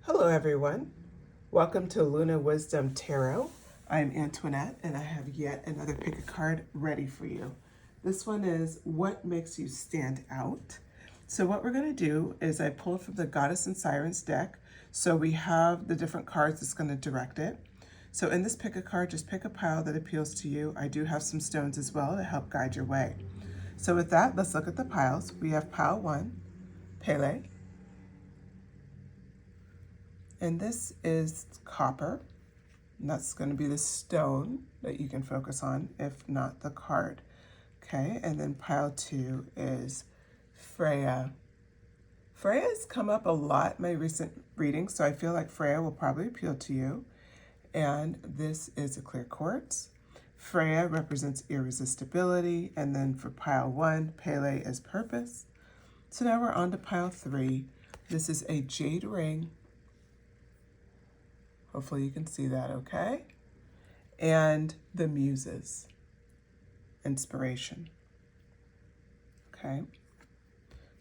Hello everyone, welcome to Luna Wisdom Tarot. I'm Antoinette and I have yet another pick a card ready for you. This one is what makes you stand out. So what we're going to do is I pulled from the Goddess and Sirens deck, so we have the different cards that's going to direct it. So in this pick a card, just pick a pile that appeals to you. I do have some stones as well to help guide your way. So with that, let's look at the piles. We have pile 1, Pele. And this is copper. And that's going to be the stone that you can focus on, if not the card. Okay, and then pile 2 is Freya. Freya's come up a lot in my recent readings, so I feel like Freya will probably appeal to you. And this is a clear quartz. Freya represents irresistibility, and then for pile 1, Pele is purpose. So now we're on to pile 3. This is a jade ring. Hopefully you can see that okay. And the muses, inspiration. Okay,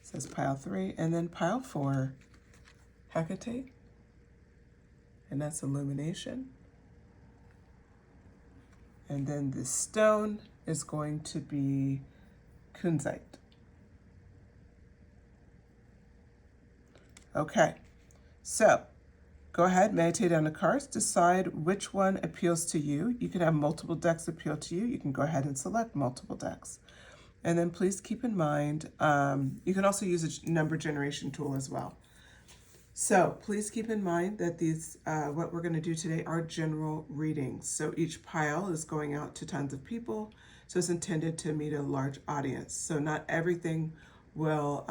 says pile 3. And then pile 4, Hecate, and that's illumination. And then the stone is going to be kunzite. Okay, so go ahead, meditate on the cards, decide which one appeals to you. You can have multiple decks appeal to you. You can go ahead and select multiple decks. And then please keep in mind, you can also use a number generation tool as well. So please keep in mind that these, what we're going to do today are general readings. So each pile is going out to tons of people. So it's intended to meet a large audience. So not everything will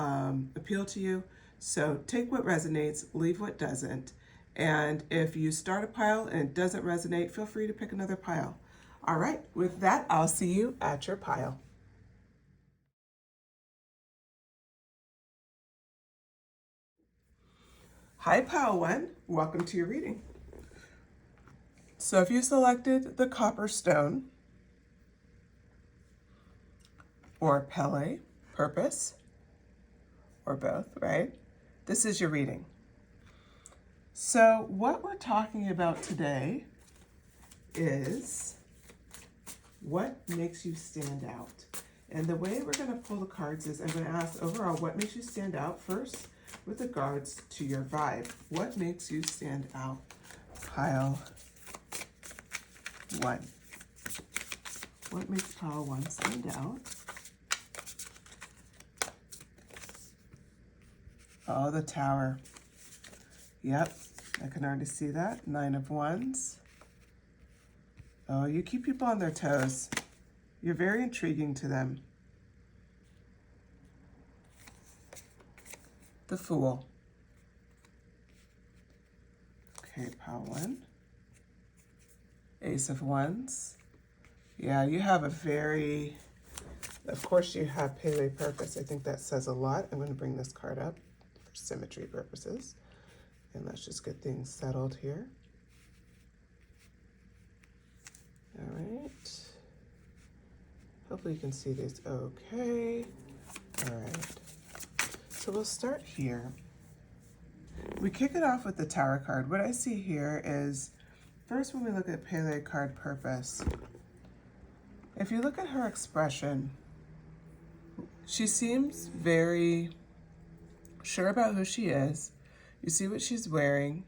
appeal to you. So take what resonates, leave what doesn't. And if you start a pile and it doesn't resonate, feel free to pick another pile. All right, with that, I'll see you at your pile. Hi, pile 1. Welcome to your reading. So if you selected the copper stone or Pele, purpose, or both, right? This is your reading. So what we're talking about today is what makes you stand out. And the way we're going to pull the cards is I'm going to ask overall what makes you stand out first with regards to your vibe. What makes you stand out? Pile 1. What makes pile 1 stand out? Oh, the Tower. Yep, I can already see that. 9 of Wands. Oh, you keep people on their toes. You're very intriguing to them. The Fool. Okay, pile 1. Ace of Wands. Yeah, you have a very, of course you have Pele purpose. I think that says a lot. I'm going to bring this card up for symmetry purposes. And let's just get things settled here. All right. Hopefully you can see these okay. All right. So we'll start here. We kick it off with the Tower card. What I see here is, first when we look at Pele card purpose, if you look at her expression, she seems very sure about who she is. You see what she's wearing.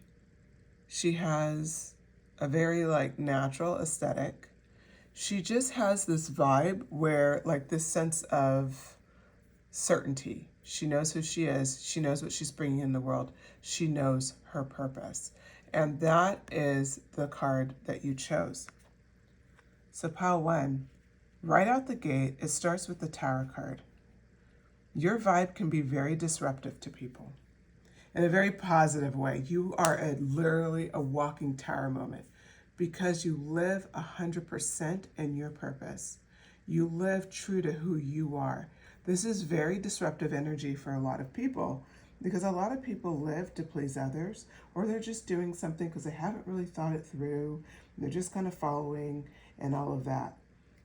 She has a very natural aesthetic. She just has this vibe where this sense of certainty. She knows who she is. She knows what she's bringing in the world. She knows her purpose. And that is the card that you chose. So pile 1, right out the gate, it starts with the Tower card. Your vibe can be very disruptive to people in a very positive way. You are literally a walking tower moment because you live 100% in your purpose. You live true to who you are. This is very disruptive energy for a lot of people because a lot of people live to please others, or they're just doing something because they haven't really thought it through. They're just kind of following and all of that.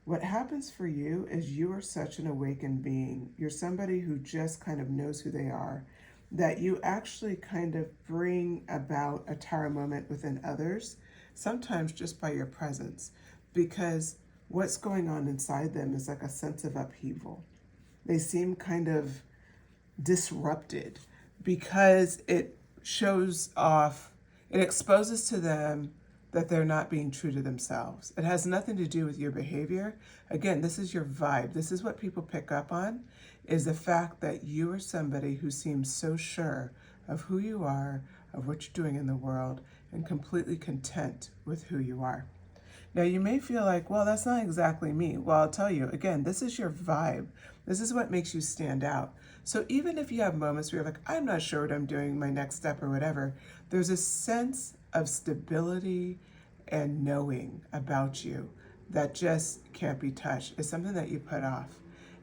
What happens for you is you are such an awakened being. You're somebody who just kind of knows who they are. that you actually kind of bring about a tower moment within others, sometimes just by your presence, because what's going on inside them is like a sense of upheaval. They seem kind of disrupted because it shows off, it exposes to them that they're not being true to themselves. It has nothing to do with your behavior. Again, this is your vibe. This is what people pick up on, is the fact that you are somebody who seems so sure of who you are, of what you're doing in the world, and completely content with who you are. Now, you may feel like, well, that's not exactly me. Well, I'll tell you, again, this is your vibe. This is what makes you stand out. So even if you have moments where you're like, I'm not sure what I'm doing, my next step or whatever, there's a sense of stability and knowing about you that just can't be touched. It's something that you put off.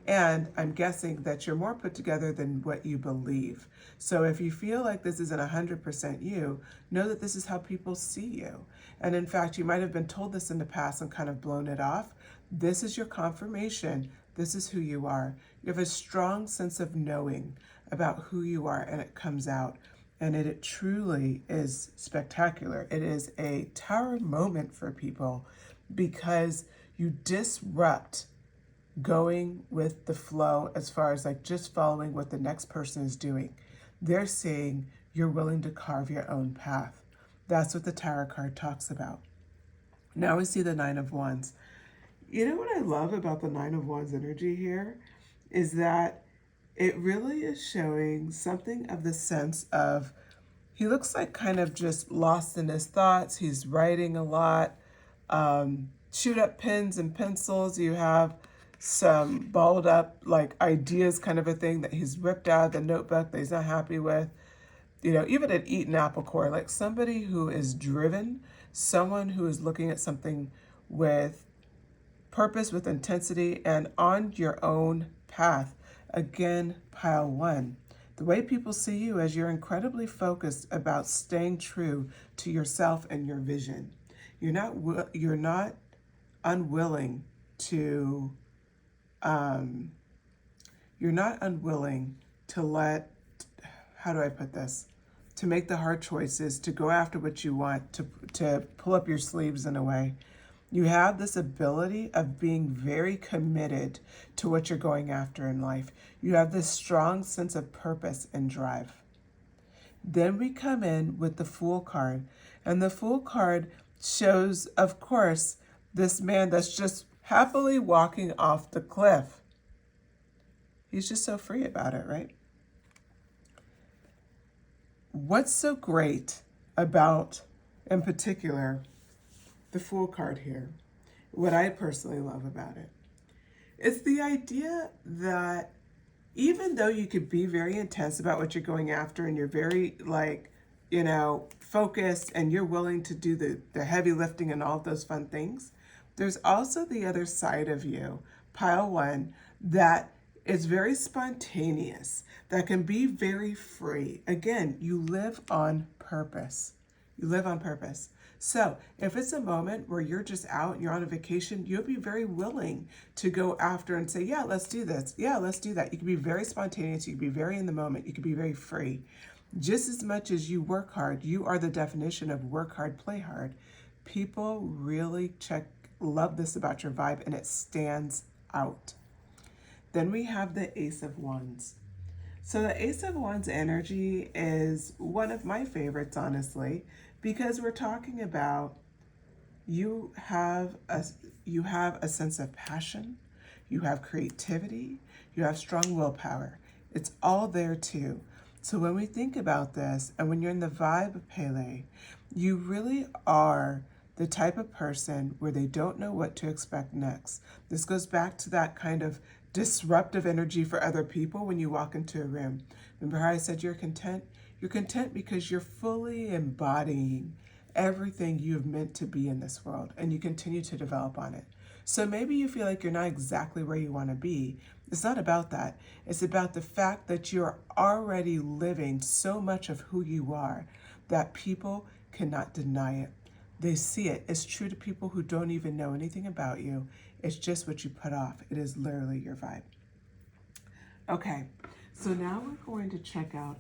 And I'm guessing that you're more put together than what you believe. So if you feel like this isn't 100% you, know that this is how people see you. And in fact, you might have been told this in the past and kind of blown it off. This is your confirmation. This is who you are. You have a strong sense of knowing about who you are, and it comes out. And it truly is spectacular. It is a tower moment for people because you disrupt going with the flow as far as like just following what the next person is doing. They're saying you're willing to carve your own path. That's what the tarot card talks about. Now we see the Nine of Wands. You know what I love about the Nine of Wands energy here is that it really is showing something of the sense of, he looks like kind of just lost in his thoughts. He's writing a lot. Shoot up pens and pencils. You have some balled up like ideas kind of a thing that he's ripped out of the notebook that he's not happy with. You know, even an eaten apple core, like somebody who is driven, someone who is looking at something with purpose, with intensity, and on your own path. Again, pile one. The way people see you as you're incredibly focused about staying true to yourself and your vision. You're not unwilling to let, how do I put this? To make the hard choices, to go after what you want, to pull up your sleeves in a way. You have this ability of being very committed to what you're going after in life. You have this strong sense of purpose and drive. Then we come in with the Fool card. And the Fool card shows, of course, this man that's just happily walking off the cliff. He's just so free about it, right? What's so great about, in particular, the Fool card here, what I personally love about it, is the idea that even though you could be very intense about what you're going after and you're very focused and you're willing to do the heavy lifting and all of those fun things, there's also the other side of you, pile one, that is very spontaneous, that can be very free. Again, you live on purpose. You live on purpose. So if it's a moment where you're just out, you're on a vacation, you'll be very willing to go after and say, yeah, let's do this. Yeah, let's do that. You can be very spontaneous. You can be very in the moment. You can be very free. Just as much as you work hard, you are the definition of work hard, play hard. People really love this about your vibe, and it stands out. Then we have the Ace of Wands. So the Ace of Wands energy is one of my favorites, honestly, because we're talking about you have a sense of passion, you have creativity, you have strong willpower. It's all there too. So when we think about this, and when you're in the vibe of Pele, you really are the type of person where they don't know what to expect next. This goes back to that kind of disruptive energy for other people when you walk into a room. Remember how I said you're content? You're content because you're fully embodying everything you've meant to be in this world, and you continue to develop on it. So maybe you feel like you're not exactly where you want to be. It's not about that. It's about the fact that you're already living so much of who you are that people cannot deny it. They see it. It's true to people who don't even know anything about you. It's just what you put off. It is literally your vibe. Okay, So now we're going to check out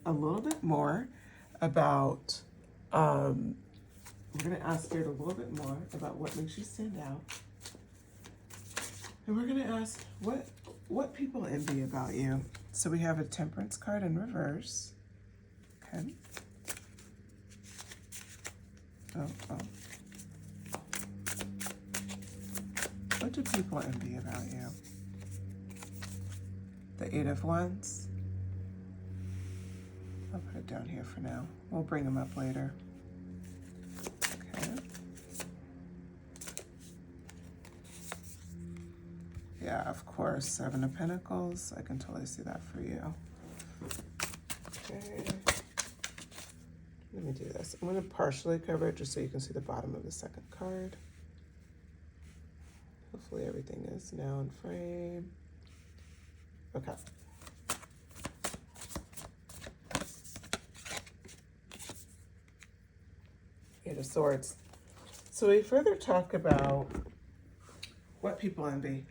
a little bit more about, we're going to ask Spirit a little bit more about what makes you stand out. And we're going to ask what people envy about you. So we have a Temperance card in reverse. Okay. Oh. What do people envy about you? The Eight of Wands. I'll put it down here for now. We'll bring them up later. Okay. Yeah, of course, Seven of Pentacles. I can totally see that for you. Okay. Let me do this. I'm going to partially cover it just so you can see the bottom of the second card. Hopefully everything is now in frame. Okay. Eight of Swords. So we further talk about what people envy.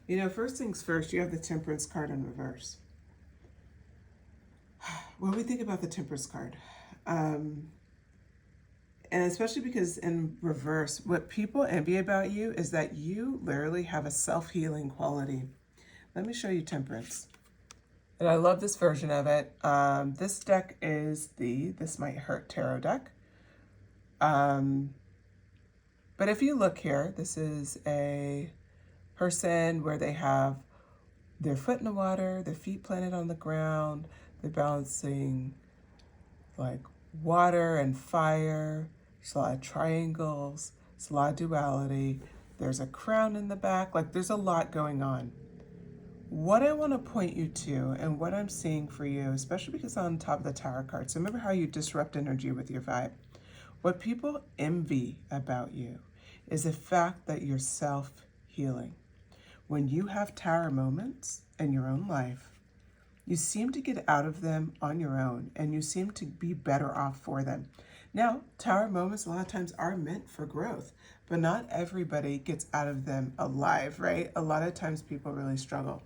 You know, first things first, you have the Temperance card in reverse. When we think about the Temperance card, and especially because in reverse, what people envy about you is that you literally have a self-healing quality. Let me show you Temperance. And I love this version of it. This deck is the This Might Hurt Tarot deck. But if you look here, this is a person where they have their foot in the water, their feet planted on the ground. They're balancing like water and fire. There's a lot of triangles. There's a lot of duality. There's a crown in the back. Like there's a lot going on. What I want to point you to and what I'm seeing for you, especially because on top of the Tower card, so remember how you disrupt energy with your vibe. What people envy about you is the fact that you're self-healing. When you have Tower moments in your own life, you seem to get out of them on your own and you seem to be better off for them. Now, Tower moments a lot of times are meant for growth, but not everybody gets out of them alive, right? A lot of times people really struggle.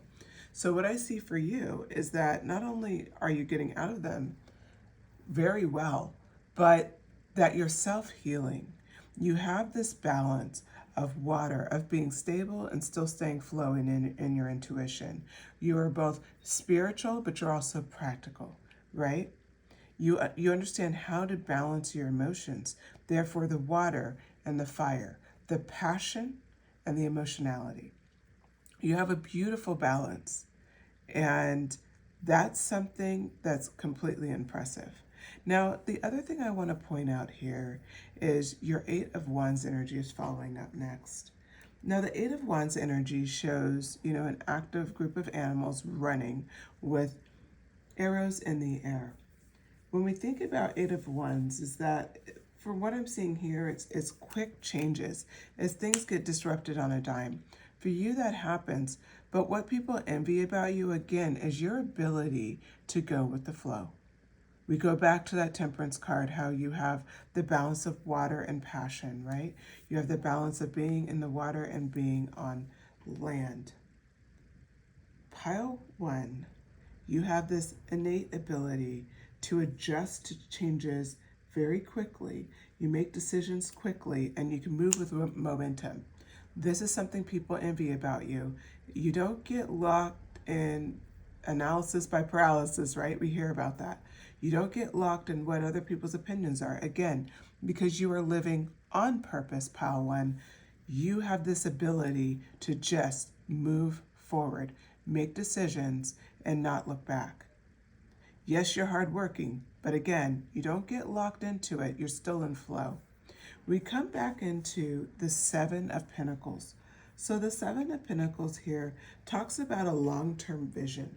So what I see for you is that not only are you getting out of them very well, but that you're self-healing. You have this balance of water, of being stable and still staying flowing in your intuition. You are both spiritual, but you're also practical, right? You understand how to balance your emotions. Therefore, the water and the fire, the passion and the emotionality. You have a beautiful balance. And that's something that's completely impressive. Now, the other thing I want to point out here is your Eight of Wands energy is following up next. Now, the Eight of Wands energy shows, you know, an active group of animals running with arrows in the air. When we think about Eight of Wands, is that from what I'm seeing here, it's quick changes as things get disrupted on a dime. For you, that happens. But what people envy about you, again, is your ability to go with the flow. We go back to that Temperance card, how you have the balance of water and passion, right? You have the balance of being in the water and being on land. Pile 1, you have this innate ability to adjust to changes very quickly. You make decisions quickly and you can move with momentum. This is something people envy about you. You don't get locked in analysis by paralysis, right? We hear about that. You don't get locked in what other people's opinions are. Again, because you are living on purpose, Pile 1, you have this ability to just move forward, make decisions, and not look back. Yes, you're hardworking, but again, you don't get locked into it. You're still in flow. We come back into the Seven of Pentacles. So the Seven of Pentacles here talks about a long-term vision.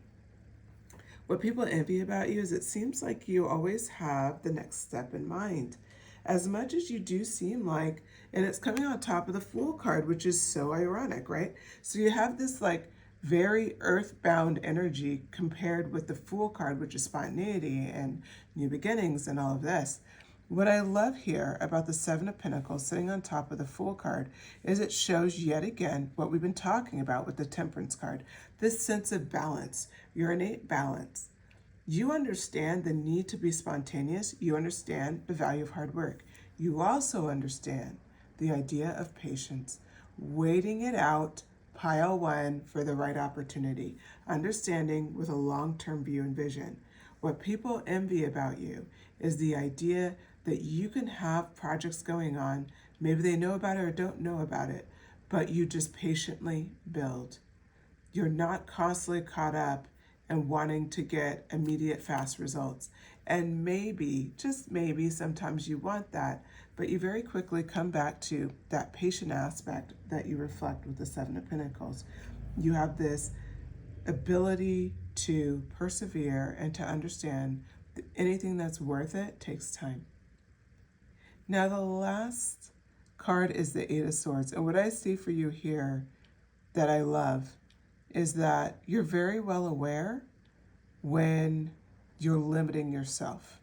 What people envy about you is it seems like you always have the next step in mind. As much as you do seem like, and it's coming on top of the Fool card, which is so ironic, right? So you have this like very earthbound energy compared with the Fool card, which is spontaneity and new beginnings and all of this. What I love here about the Seven of Pentacles sitting on top of the Fool card is it shows yet again what we've been talking about with the Temperance card, this sense of balance, your innate balance. You understand the need to be spontaneous. You understand the value of hard work. You also understand the idea of patience, waiting it out, pile one for the right opportunity, understanding with a long-term view and vision. What people envy about you is the idea that you can have projects going on, maybe they know about it or don't know about it, but you just patiently build. You're not constantly caught up and wanting to get immediate fast results. And maybe, just maybe, sometimes you want that, but you very quickly come back to that patient aspect that you reflect with the Seven of Pentacles. You have this ability to persevere and to understand that anything that's worth it takes time. Now the last card is the Eight of Swords. And what I see for you here that I love is that you're very well aware when you're limiting yourself.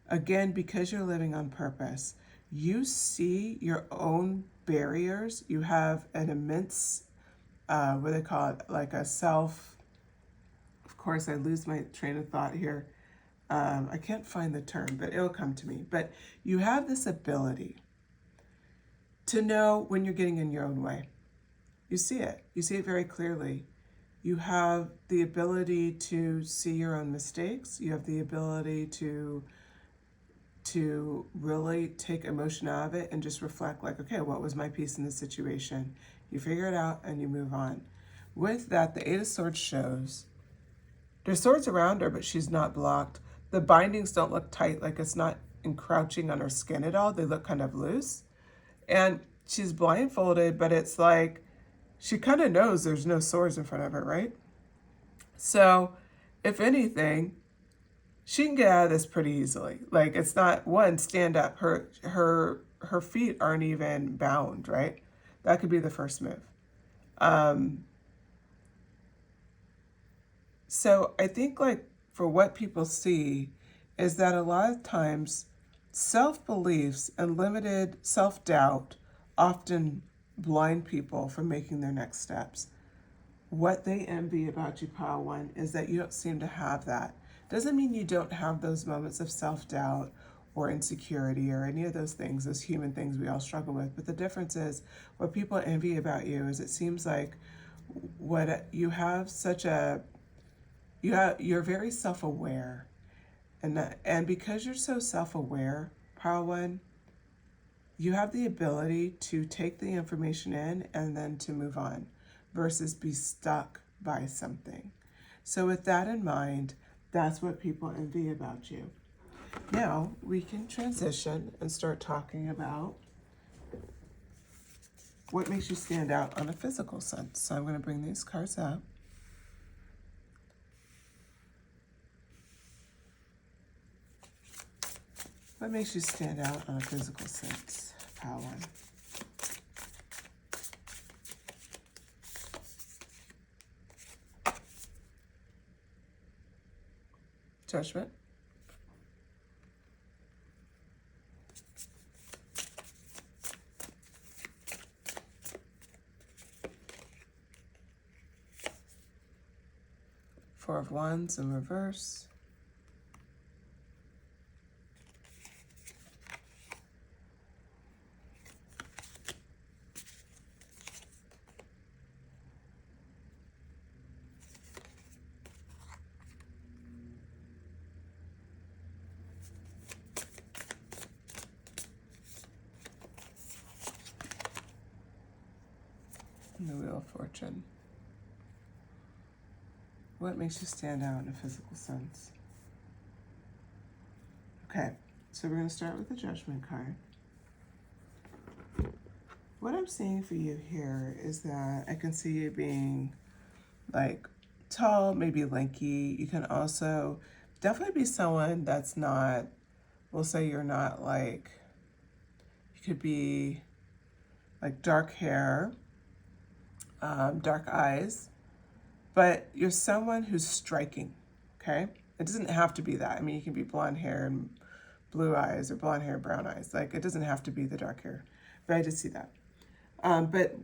Again, because you're living on purpose, you see your own barriers. You have an immense, what do they call it, like a self, of course I lose my train of thought here. I can't find the term, but it'll come to me. But you have this ability to know when you're getting in your own way. You see it. You see it very clearly. You have the ability to see your own mistakes. You have the ability to really take emotion out of it and just reflect like, okay, what was my piece in this situation? You figure it out and you move on. With that, the Eight of Swords shows there's swords around her, but she's not blocked. The bindings don't look tight, like it's not encroaching on her skin at all. They look kind of loose. And she's blindfolded, but it's like she kind of knows there's no swords in front of her, right? So, if anything, she can get out of this pretty easily. Like, it's not, one, stand up. Her feet aren't even bound, right? That could be the first move. So I think like for what people see is that a lot of times self-beliefs and limited self-doubt often blind people from making their next steps. What they envy about you, Pile One, is that you don't seem to have that. Doesn't mean you don't have those moments of self-doubt or insecurity or any of those things, those human things we all struggle with. But the difference is what people envy about you is it seems like what you have such a you're very self-aware, and because you're so self-aware, Pile One, you have the ability to take the information in and then to move on versus be stuck by something. So with that in mind, that's what people envy about you. Now we can transition and start talking about what makes you stand out on a physical sense. So I'm going to bring these cards up. What makes you stand out on a physical sense, Pile One? Judgment. Four of Wands in reverse. And the Wheel of Fortune. What makes you stand out in a physical sense? Okay, so we're going to start with the Judgment card. What I'm seeing for you here is that I can see you being like tall, maybe lanky. You can also definitely be someone that's not, we'll say you're not like, you could be like dark hair, dark eyes, but you're someone who's striking, okay? It doesn't have to be that. I mean, you can be blonde hair and blue eyes or blonde hair, brown eyes. Like, it doesn't have to be the dark hair, but I did see that. But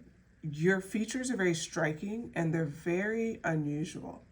your features are very striking and they're very unusual.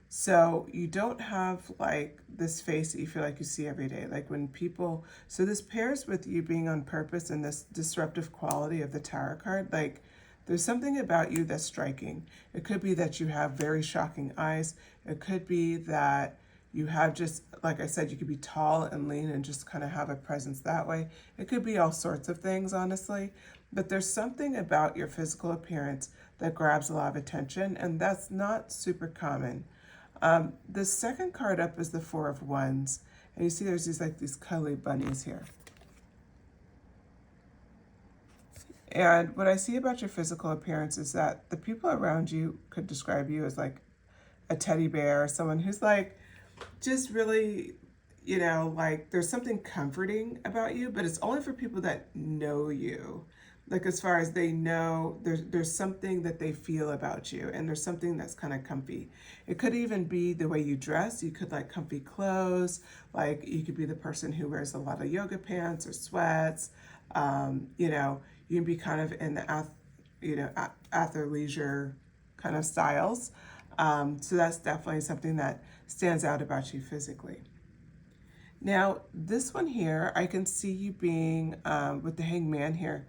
So you don't have like this face that you feel like you see every day. Like when people, so this pairs with you being on purpose and this disruptive quality of the tarot card. Like there's something about you that's striking. It could be that you have very shocking eyes. It could be that you have just, like I said, you could be tall and lean and just kind of have a presence that way. It could be all sorts of things, honestly. But there's something about your physical appearance that grabs a lot of attention, and that's not super common. The second card up is the Four of Wands, and you see there's these cuddly bunnies here. And what I see about your physical appearance is that the people around you could describe you as like a teddy bear, someone who's like just really, you know, like there's something comforting about you, but it's only for people that know you. Like as far as they know, there's something that they feel about you, and there's something that's kind of comfy. It could even be the way you dress. You could like comfy clothes. Like you could be the person who wears a lot of yoga pants or sweats. You know, you can be kind of in the athleisure kind of styles. So that's definitely something that stands out about you physically. Now, this one here, I can see you being with the Hangman here.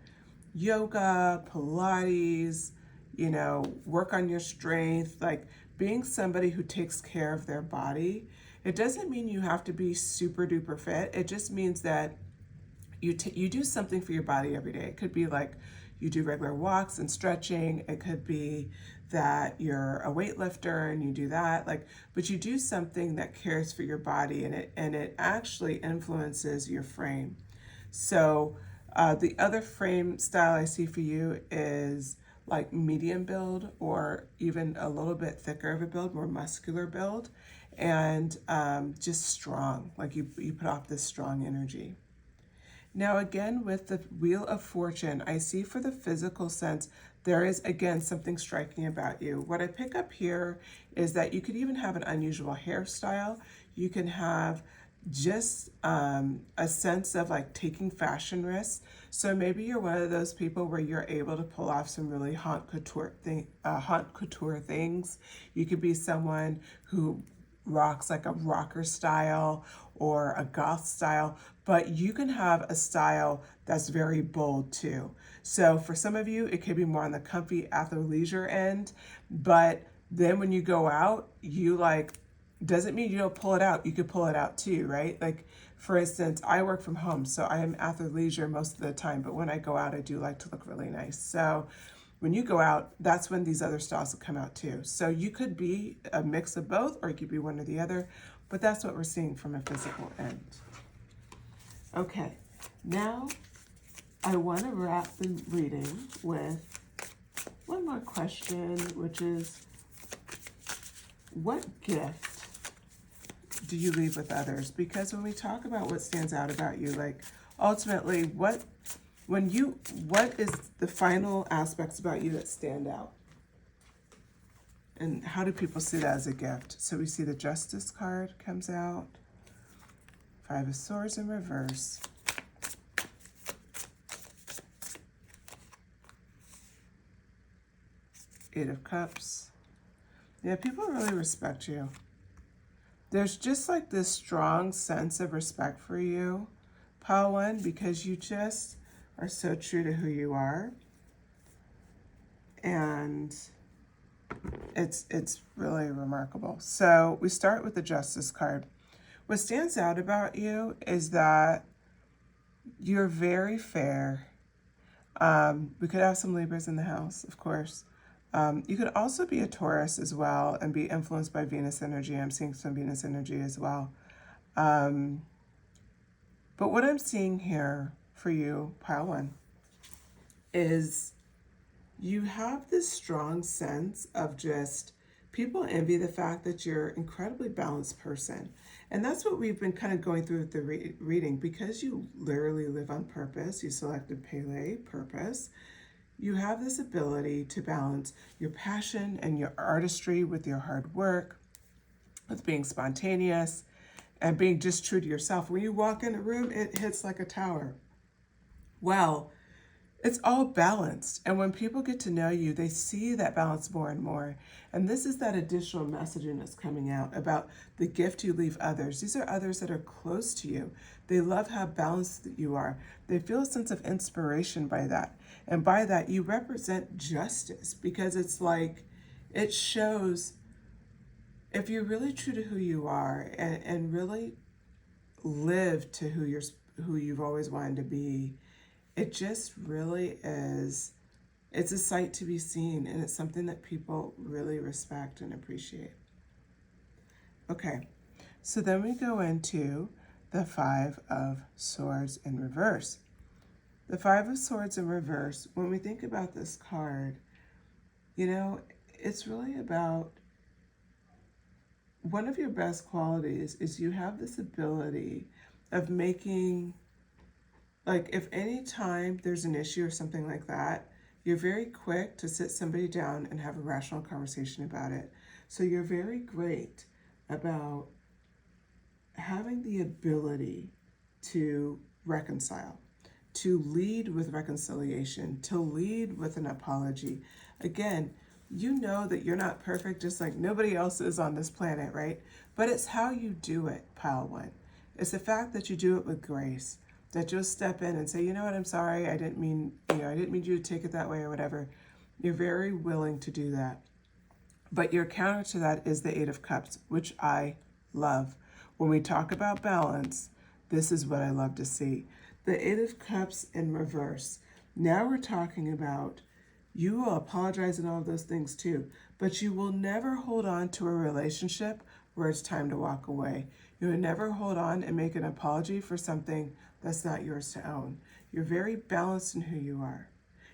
Yoga, Pilates, you know, work on your strength, like being somebody who takes care of their body. It doesn't mean you have to be super duper fit. It just means that you do something for your body every day. It could be like you do regular walks and stretching. It could be that you're a weightlifter and you do that, like, but you do something that cares for your body, and it actually influences your frame. So the other frame style I see for you is like medium build, or even a little bit thicker of a build, more muscular build, and just strong. Like you put off this strong energy. Now again, with the Wheel of Fortune, I see for the physical sense, there is again something striking about you. What I pick up here is that you could even have an unusual hairstyle. You can have just a sense of like taking fashion risks. So maybe you're one of those people where you're able to pull off some really haute couture things. You could be someone who rocks like a rocker style or a goth style, but you can have a style that's very bold too. So for some of you, it could be more on the comfy athleisure end, but then when you go out, you like, doesn't mean you don't pull it out. You could pull it out too, right? Like for instance, I work from home, so I am athleisure most of the time, but when I go out, I do like to look really nice. So when you go out, that's when these other styles will come out too. So you could be a mix of both, or you could be one or the other, but that's what we're seeing from a physical end. Okay, now I want to wrap the reading with one more question, which is, what gift do you leave with others? Because when we talk about what stands out about you, like ultimately, what is the final aspects about you that stand out? And how do people see that as a gift? So we see the Justice card comes out, Five of Swords in reverse, Eight of Cups. Yeah, people really respect you. There's just like this strong sense of respect for you, Pile 1, because you just are so true to who you are. And it's really remarkable. So we start with the Justice card. What stands out about you is that you're very fair. We could have some Libras in the house, of course. You could also be a Taurus as well and be influenced by Venus energy. I'm seeing some Venus energy as well. But what I'm seeing here for you, Pile 1, is you have this strong sense of just, people envy the fact that you're an incredibly balanced person. And that's what we've been kind of going through with the reading. Because you literally live on purpose, you selected Pele, purpose, you have this ability to balance your passion and your artistry with your hard work, with being spontaneous. and being just true to yourself. When you walk in a room, it hits like a tower. Well, it's all balanced. And when people get to know you, they see that balance more and more. And this is that additional messaging that's coming out about the gift you leave others. These are others that are close to you. They love how balanced you are. They feel a sense of inspiration by that. And by that, you represent justice, because it's like, it shows if you're really true to who you are and really live to who you've always wanted to be, it just really is, it's a sight to be seen, and it's something that people really respect and appreciate. Okay, so then we go into the Five of Swords in reverse. The Five of Swords in reverse, when we think about this card, you know, it's really about, one of your best qualities is you have this ability of making, like, if any time there's an issue or something like that, you're very quick to sit somebody down and have a rational conversation about it. So you're very great about having the ability to reconcile, to lead with reconciliation, to lead with an apology. Again, you know that you're not perfect, just like nobody else is on this planet, right? But it's how you do it, pile one. It's the fact that you do it with grace, that you'll step in and say, you know what, I'm sorry, I didn't mean you to take it that way or whatever. You're very willing to do that. But your counter to that is the Eight of Cups, which I love. When we talk about balance, this is what I love to see. The Eight of Cups in reverse. Now we're talking about, you will apologize and all of those things too, but you will never hold on to a relationship where it's time to walk away. You will never hold on and make an apology for something that's not yours to own. You're very balanced in who you are.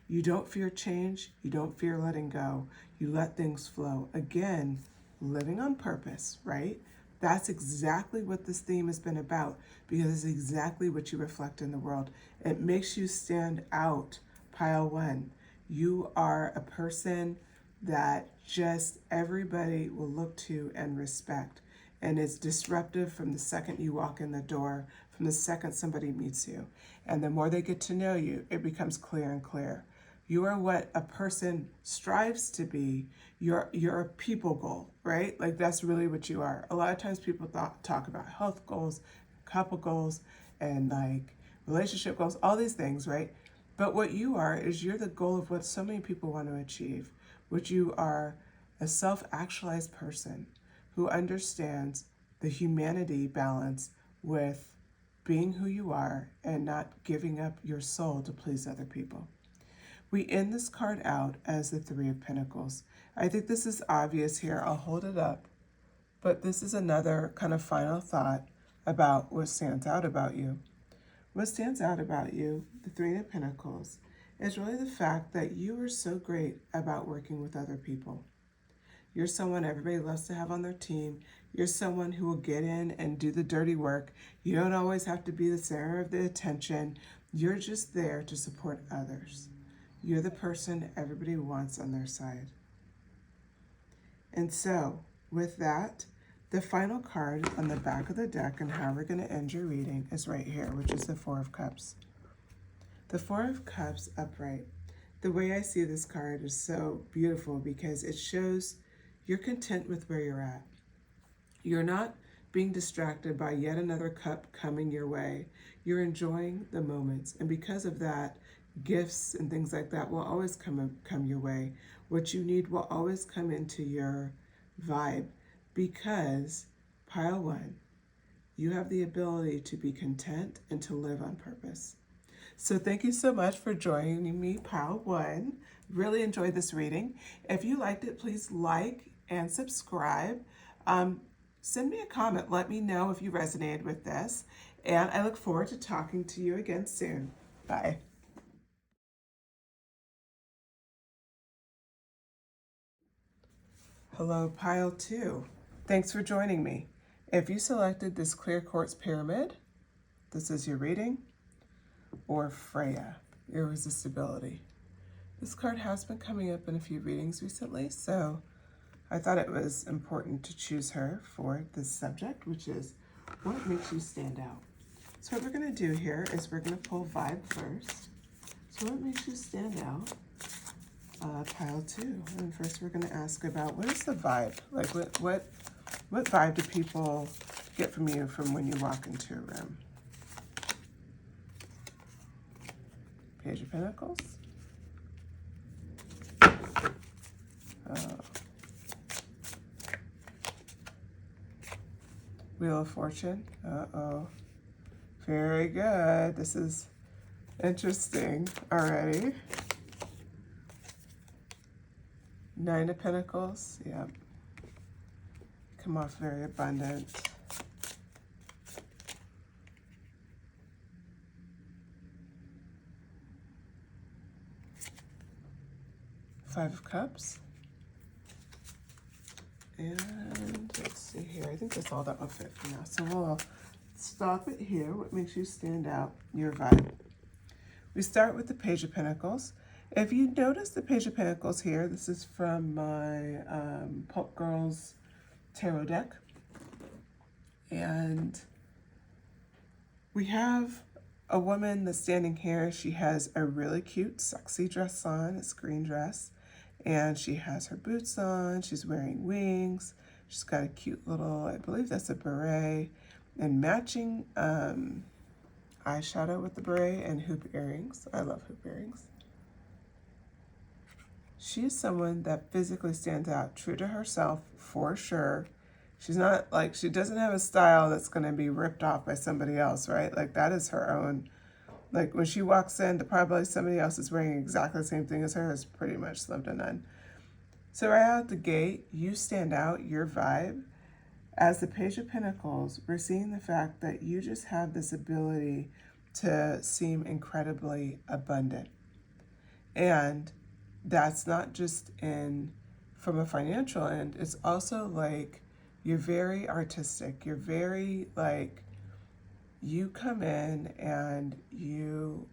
You don't fear change. You don't fear letting go. You let things flow. Again, living on purpose, right? That's exactly what this theme has been about, because it's exactly what you reflect in the world. It makes you stand out, pile one. You are a person that just everybody will look to and respect. And it's disruptive from the second you walk in the door, from the second somebody meets you. And the more they get to know you, it becomes clear and clear. You are what a person strives to be. You're a people goal, right? Like, that's really what you are. A lot of times people talk about health goals, couple goals, and like relationship goals, all these things, right? But what you are is, you're the goal of what so many people want to achieve, which you are a self-actualized person who understands the humanity balance with being who you are and not giving up your soul to please other people. We end this card out as the Three of Pentacles. I think this is obvious here. I'll hold it up. But this is another kind of final thought about what stands out about you. What stands out about you, the Three of Pentacles, is really the fact that you are so great about working with other people. You're someone everybody loves to have on their team. You're someone who will get in and do the dirty work. You don't always have to be the center of the attention. You're just there to support others. You're the person everybody wants on their side. And so, with that, the final card on the back of the deck and how we're going to end your reading is right here, which is the Four of Cups. The Four of Cups upright. The way I see this card is so beautiful because it shows you're content with where you're at. You're not being distracted by yet another cup coming your way. You're enjoying the moments. And because of that, gifts and things like that will always come your way. What you need will always come into your vibe, because pile one, you have the ability to be content and to live on purpose. So thank you so much for joining me, pile one. Really enjoyed this reading. If you liked it, please like and subscribe. Send me a comment. Let me know if you resonated with this. And I look forward to talking to you again soon. Bye. Hello, pile two. Thanks for joining me. If you selected this clear quartz pyramid, this is your reading, or Freya, irresistibility. This card has been coming up in a few readings recently, so I thought it was important to choose her for this subject, which is What makes you stand out? So what we're going to do here is we're going to pull vibe first. So what makes you stand out? Pile 2. And first we're going to ask about what is the vibe? Like what vibe do people get from you from when you walk into a room? Page of Pentacles. Wheel of Fortune. Uh-oh. Very good. This is interesting already. Nine of Pentacles. Yep. Come off very abundant. Five of Cups. And let's see here. I think that's all that will fit for now. So we'll stop it here. What makes you stand out? Your vibe. We start with the Page of Pentacles. If you notice the Page of Pentacles here, this is from my Pulp Girls Tarot deck. And we have a woman that's standing here. She has a really cute, sexy dress on, a green dress. And she has her boots on, she's wearing wings, she's got a cute little, I believe that's a beret, and matching eyeshadow with the beret and hoop earrings. I love hoop earrings. She is someone that physically stands out, true to herself, for sure. She's not like, she doesn't have a style that's going to be ripped off by somebody else, right? Like that is her own. Like when she walks in, probably somebody else is wearing exactly the same thing as her is pretty much slim to none. So right out the gate, you stand out, your vibe. As the Page of Pentacles, we're seeing the fact that you just have this ability to seem incredibly abundant. And that's not just from a financial end, it's also like you're very artistic. You're very like, you come in and you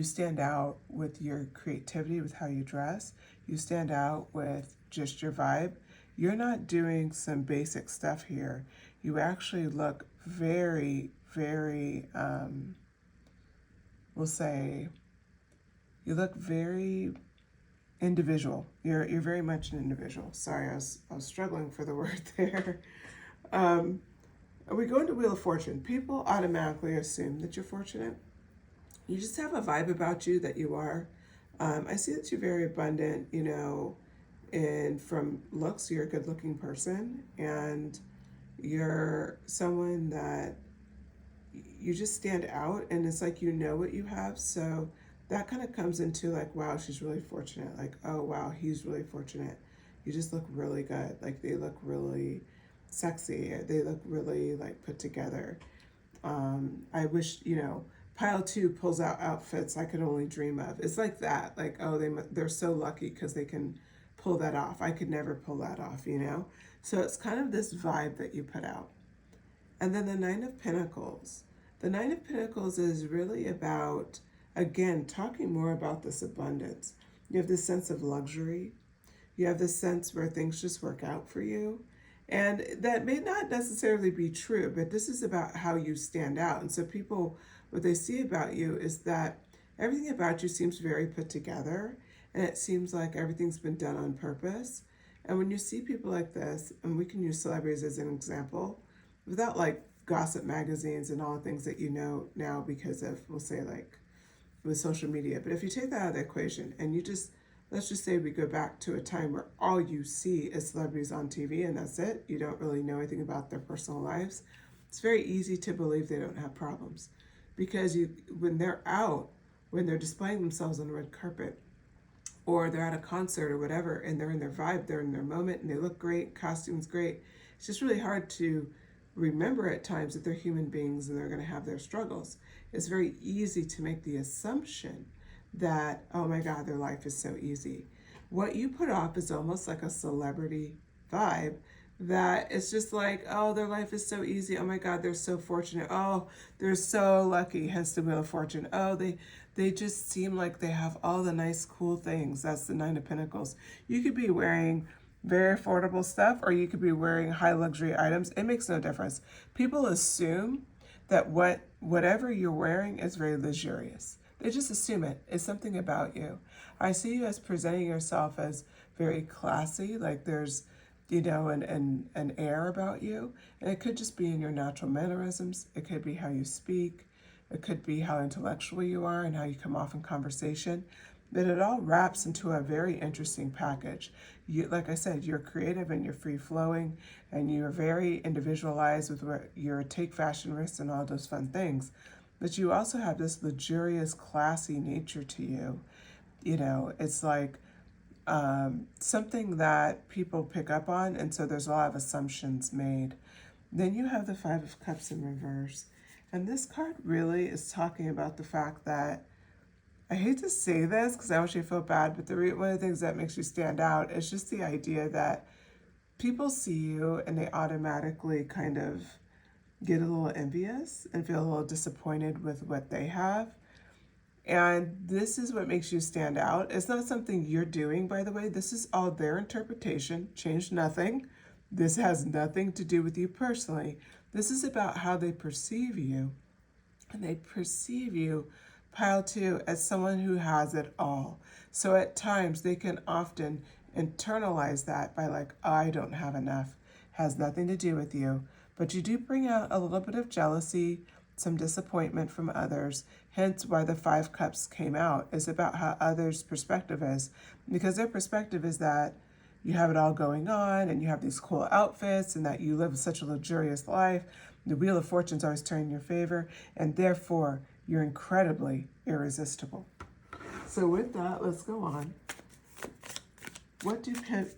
stand out with your creativity, with how you dress. You stand out with just your vibe. You're not doing some basic stuff here. You actually look very, very, we'll say, you look very individual. You're very much an individual. Sorry, I was struggling for the word there. We go into Wheel of Fortune. People automatically assume that you're fortunate. You just have a vibe about you that you are. I see that you're very abundant, you know, and from looks, you're a good-looking person, and you're someone that you just stand out, and it's like you know what you have. So that kind of comes into like, wow, she's really fortunate. Like, oh, wow, he's really fortunate. You just look really good. Like they look really sexy. They look really like put together. I wish, you know, Pile 2 pulls out outfits I could only dream of. It's like that. Like, oh, they're so lucky because they can pull that off. I could never pull that off, you know? So it's kind of this vibe that you put out. And then the Nine of Pentacles. The Nine of Pentacles is really about, again, talking more about this abundance. You have this sense of luxury. You have this sense where things just work out for you. And that may not necessarily be true, but this is about how you stand out. And so people, what they see about you is that everything about you seems very put together, and it seems like everything's been done on purpose. And when you see people like this, and we can use celebrities as an example, without like gossip magazines and all the things that you know now because of, we'll say like with social media. But if you take that out of the equation and you just, let's just say we go back to a time where all you see is celebrities on TV and that's it. You don't really know anything about their personal lives. It's very easy to believe they don't have problems because when they're out, when they're displaying themselves on the red carpet or they're at a concert or whatever and they're in their vibe, they're in their moment and they look great, costume's great. It's just really hard to remember at times that they're human beings and they're going to have their struggles. It's very easy to make the assumption that, oh my God, their life is so easy. What you put off is almost like a celebrity vibe that it's just like, oh, their life is so easy. Oh my God, they're so fortunate. Oh, they're so lucky, hence the Wheel of Fortune. Oh, they just seem like they have all the nice, cool things. That's the Nine of Pentacles. You could be wearing very affordable stuff, or you could be wearing high luxury items. It makes no difference. People assume that whatever you're wearing is very luxurious. They just assume it. It's something about you. I see you as presenting yourself as very classy, like there's, an air about you. And it could just be in your natural mannerisms. It could be how you speak. It could be how intellectual you are and how you come off in conversation. But it all wraps into a very interesting package. Like I said, you're creative and you're free-flowing and you're very individualized with your take fashion risks and all those fun things. But you also have this luxurious, classy nature to you. It's like something that people pick up on, and so there's a lot of assumptions made. Then you have the Five of Cups in reverse. And this card really is talking about the fact that, I hate to say this because I want you to feel bad, but one of the things that makes you stand out is just the idea that people see you and they automatically kind of get a little envious and feel a little disappointed with what they have. And this is what makes you stand out. It's not something you're doing, by the way. This is all their interpretation. Change nothing. This has nothing to do with you personally. This is about how they perceive you. And they perceive you, pile two, as someone who has it all. So at times they can often internalize that by like, I don't have enough. Has nothing to do with you. But you do bring out a little bit of jealousy, some disappointment from others. Hence why the Five Cups came out, is about how others' perspective is. Because their perspective is that you have it all going on and you have these cool outfits and that you live such a luxurious life. The Wheel of Fortune's always turning in your favor, and therefore you're incredibly irresistible. So with that, let's go on.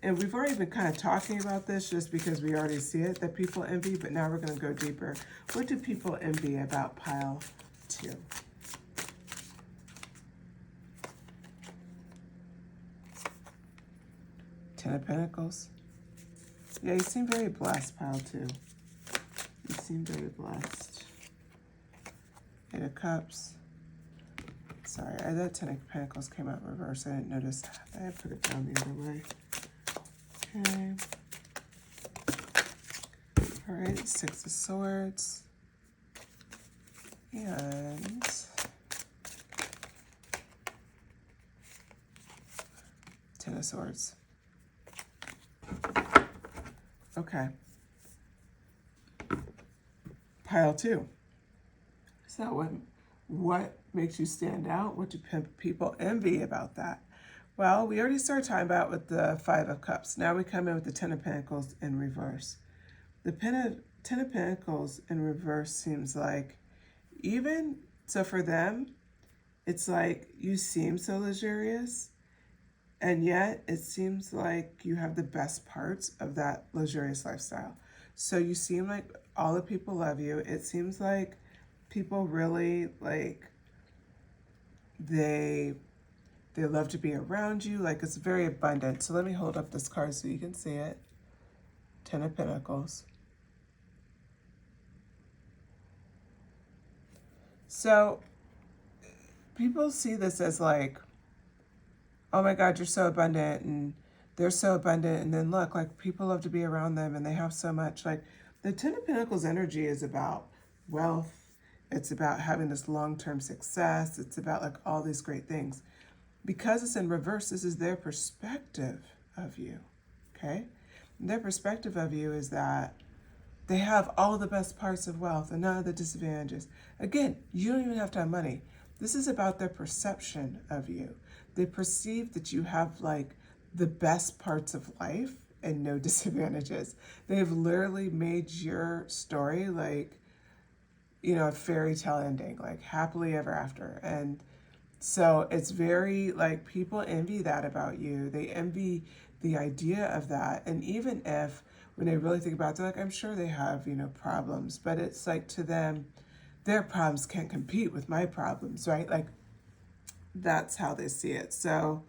And we've already been kind of talking about this just because we already see it, that people envy, but now we're going to go deeper. What do people envy about pile two? Ten of Pentacles. Yeah, you seem very blessed, pile two. You seem very blessed. Eight of Cups. Sorry, that Ten of Pentacles came out in reverse. I didn't notice that. I put it down the other way. Okay. All right, Six of Swords. And Ten of Swords. Okay. Pile two. So what makes you stand out? What do people envy about that? Well, we already started talking about with the Five of Cups. Now we come in with the Ten of Pentacles in reverse. The Ten of Pentacles in reverse seems like, so for them, it's like you seem so luxurious, and yet it seems like you have the best parts of that luxurious lifestyle. So you seem like all the people love you. It seems like people really they love to be around you. Like, it's very abundant. So let me hold up this card so you can see it. Ten of Pentacles. So people see this as like, oh my God, you're so abundant, and they're so abundant. And then look, like, people love to be around them and they have so much. Like, the Ten of Pentacles energy is about wealth. It's about having this long-term success. It's about like all these great things. Because it's in reverse, this is their perspective of you, okay? And their perspective of you is that they have all the best parts of wealth and none of the disadvantages. Again, you don't even have to have money. This is about their perception of you. They perceive that you have like the best parts of life and no disadvantages. They've literally made your story like, a fairy tale ending, like happily ever after. And so it's very like, people envy that about you. They envy the idea of that. And even if, when they really think about it, they're like, I'm sure they have, problems, but it's like, to them, their problems can't compete with my problems, right? Like, that's how they see it. So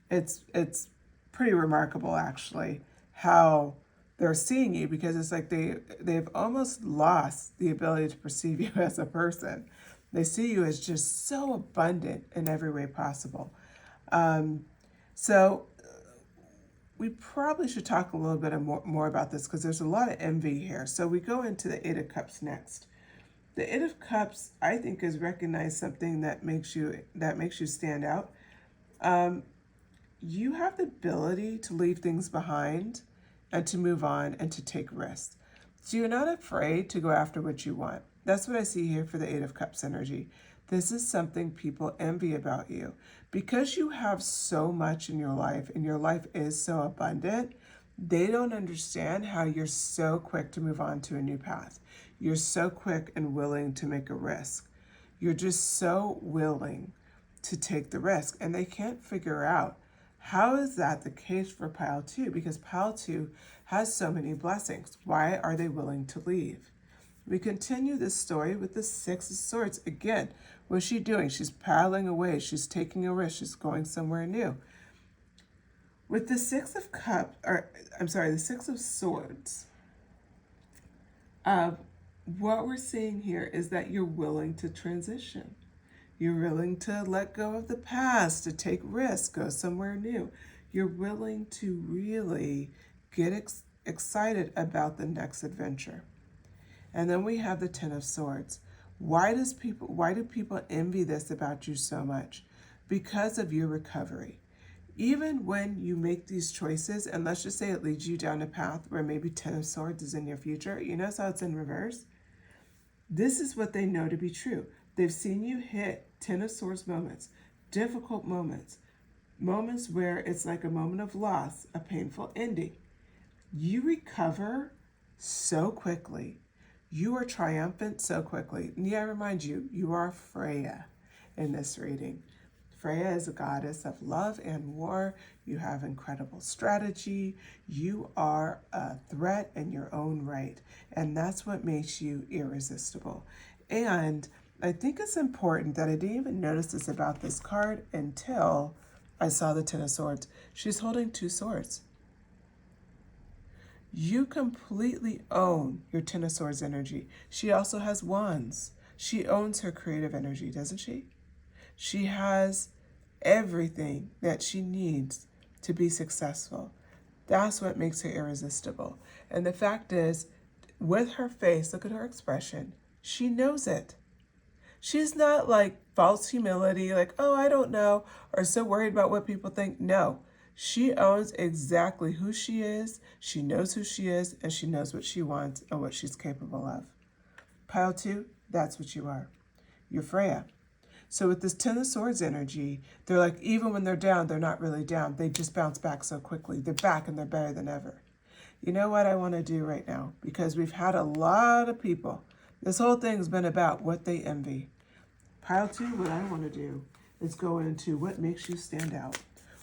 it's pretty remarkable, actually, how they're seeing you, because it's like they've almost lost the ability to perceive you as a person. They see you as just so abundant in every way possible. So we probably should talk a little bit more about this because there's a lot of envy here. So we go into the Eight of Cups next. The Eight of Cups, I think, is recognize something that makes you stand out. You have the ability to leave things behind and to move on and to take risks. So you're not afraid to go after what you want. That's what I see here for the Eight of Cups energy. This is something people envy about you. Because you have so much in your life and your life is so abundant, they don't understand how you're so quick to move on to a new path. You're so quick and willing to make a risk. You're just so willing to take the risk. And they can't figure out, how is that the case for pile 2? Because pile 2 has so many blessings. Why are they willing to leave? We continue this story with the Six of Swords. Again, what's she doing? She's paddling away. She's taking a risk. She's going somewhere new. With the Six of Cups, the Six of Swords, what we're seeing here is that you're willing to transition. You're willing to let go of the past, to take risks, go somewhere new. You're willing to really get excited about the next adventure. And then we have the Ten of Swords. Why do people envy this about you so much? Because of your recovery. Even when you make these choices, and let's just say it leads you down a path where maybe Ten of Swords is in your future, you notice how it's in reverse? This is what they know to be true. They've seen you hit Ten of Swords moments, difficult moments, moments where it's like a moment of loss, a painful ending. You recover so quickly. You are triumphant so quickly. And I remind you, you are Freya in this reading. Freya is a goddess of love and war. You have incredible strategy. You are a threat in your own right. And that's what makes you irresistible. And I think it's important that I didn't even notice this about this card until I saw the Ten of Swords. She's holding two swords. You completely own your Ten of Swords energy. She also has wands. She owns her creative energy, doesn't she? She has everything that she needs to be successful. That's what makes her irresistible. And the fact is, with her face, look at her expression, she knows it. She's not like false humility, like, oh, I don't know, or so worried about what people think. No, she owns exactly who she is. She knows who she is, and she knows what she wants and what she's capable of. Pile 2, that's what you are. You're Freya. So with this Ten of Swords energy, they're like, even when they're down, they're not really down. They just bounce back so quickly. They're back and they're better than ever. You know what I want to do right now? Because we've had a lot of people. This whole thing's been about what they envy. Pile 2, what I want to do is go into what makes you stand out.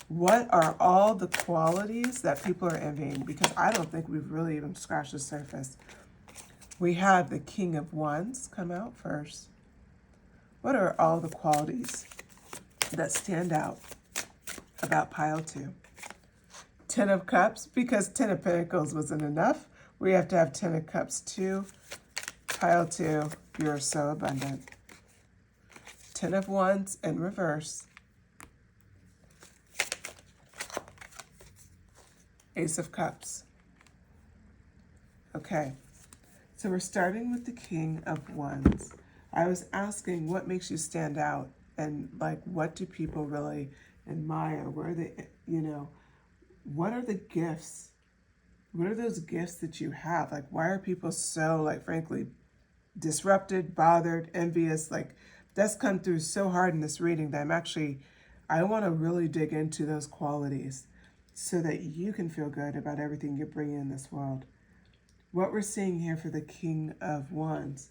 What are all the qualities that people are envying? Because I don't think we've really even scratched the surface. We have the King of Wands come out first. What are all the qualities that stand out about pile 2? Ten of Cups, because Ten of Pentacles wasn't enough. We have to have Ten of Cups too. Pile 2, you're so abundant. Ten of Wands in reverse. Ace of Cups. Okay, so we're starting with the King of Wands. I was asking what makes you stand out and like what do people really admire? Where are they, what are the gifts? What are those gifts that you have? Like, why are people so, like, frankly, disrupted, bothered, envious? Like, that's come through so hard in this reading that I want to really dig into those qualities so that you can feel good about everything you're bringing in this world. What we're seeing here for the King of Wands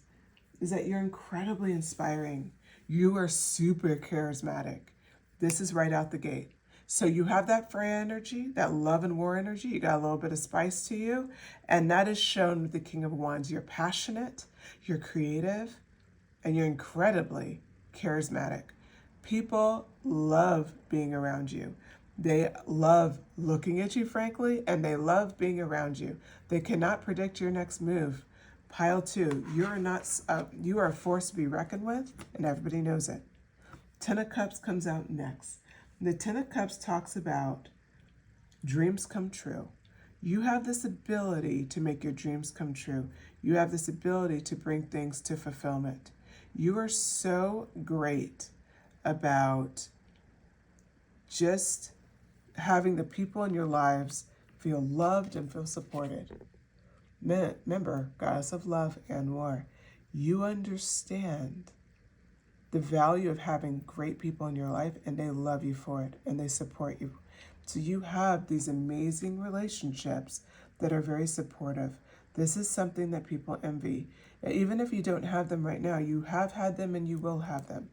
is that you're incredibly inspiring. You are super charismatic. This is right out the gate. So you have that Freya energy, that love and war energy. You got a little bit of spice to you. And that is shown with the King of Wands. You're passionate, you're creative, and you're incredibly charismatic. People love being around you. They love looking at you, frankly, and they love being around you. They cannot predict your next move. Pile 2, you are a force to be reckoned with, and everybody knows it. Ten of Cups comes out next. The Ten of Cups talks about Dreams come true. You have this ability to make your dreams come true. You have this ability to bring things to fulfillment. You are so great about just having the people in your lives feel loved and feel supported. Remember, goddess of love and war. You understand the value of having great people in your life, and they love you for it, and they support you. So you have these amazing relationships that are very supportive. This is something that people envy. Even if you don't have them right now, you have had them and you will have them.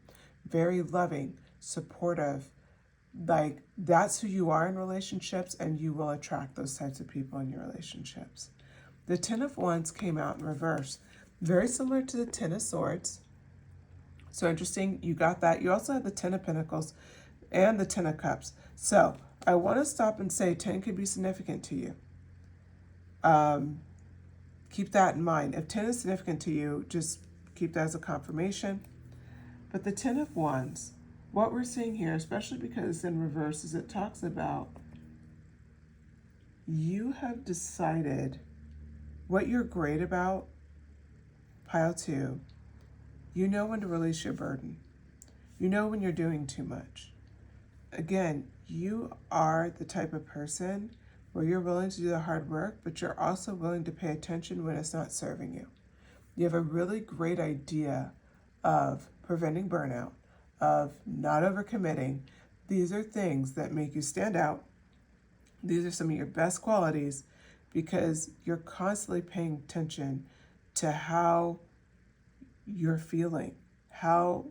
Very loving, supportive. Like, that's who you are in relationships, and you will attract those types of people in your relationships. The Ten of Wands came out in reverse. Very similar to the Ten of Swords. So interesting, you got that. You also have the Ten of Pentacles and the Ten of Cups. So I want to stop and say 10 could be significant to you. Keep that in mind. If 10 is significant to you, just keep that as a confirmation. But the Ten of Wands, what we're seeing here, especially because it's in reverse, is it talks about you have decided what you're great about, pile 2. You know when to release your burden. You know when you're doing too much. Again, you are the type of person where you're willing to do the hard work, but you're also willing to pay attention when it's not serving you. You have a really great idea of preventing burnout, of not overcommitting. These are things that make you stand out. These are some of your best qualities because you're constantly paying attention to how you're feeling, how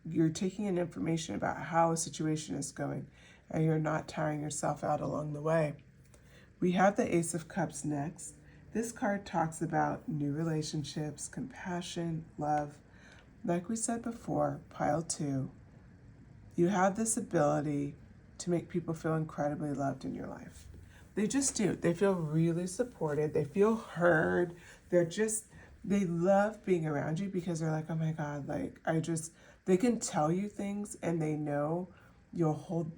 you're taking in information about how a situation is going, and you're not tiring yourself out along the way. We have the Ace of Cups next. This card talks about new relationships, compassion, love. Like we said before, pile 2, you have this ability to make people feel incredibly loved in your life. They just do. They feel really supported. They feel heard. They love being around you because they're like, oh my God, they can tell you things and they know you'll hold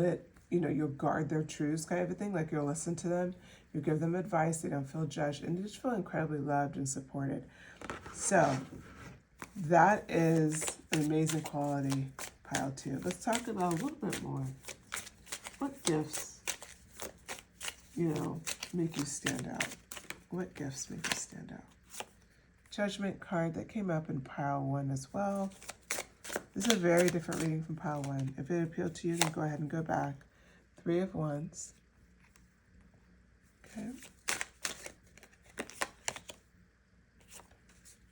it, you'll guard their truths kind of a thing. Like, you'll listen to them, you give them advice, they don't feel judged, and they just feel incredibly loved and supported. So that is an amazing quality, pile 2. Let's talk about a little bit more. What gifts, make you stand out? What gifts make you stand out? Judgment card that came up in pile 1 as well. This is a very different reading from pile 1. If it appealed to you, then go ahead and go back. 3 of Wands. Okay.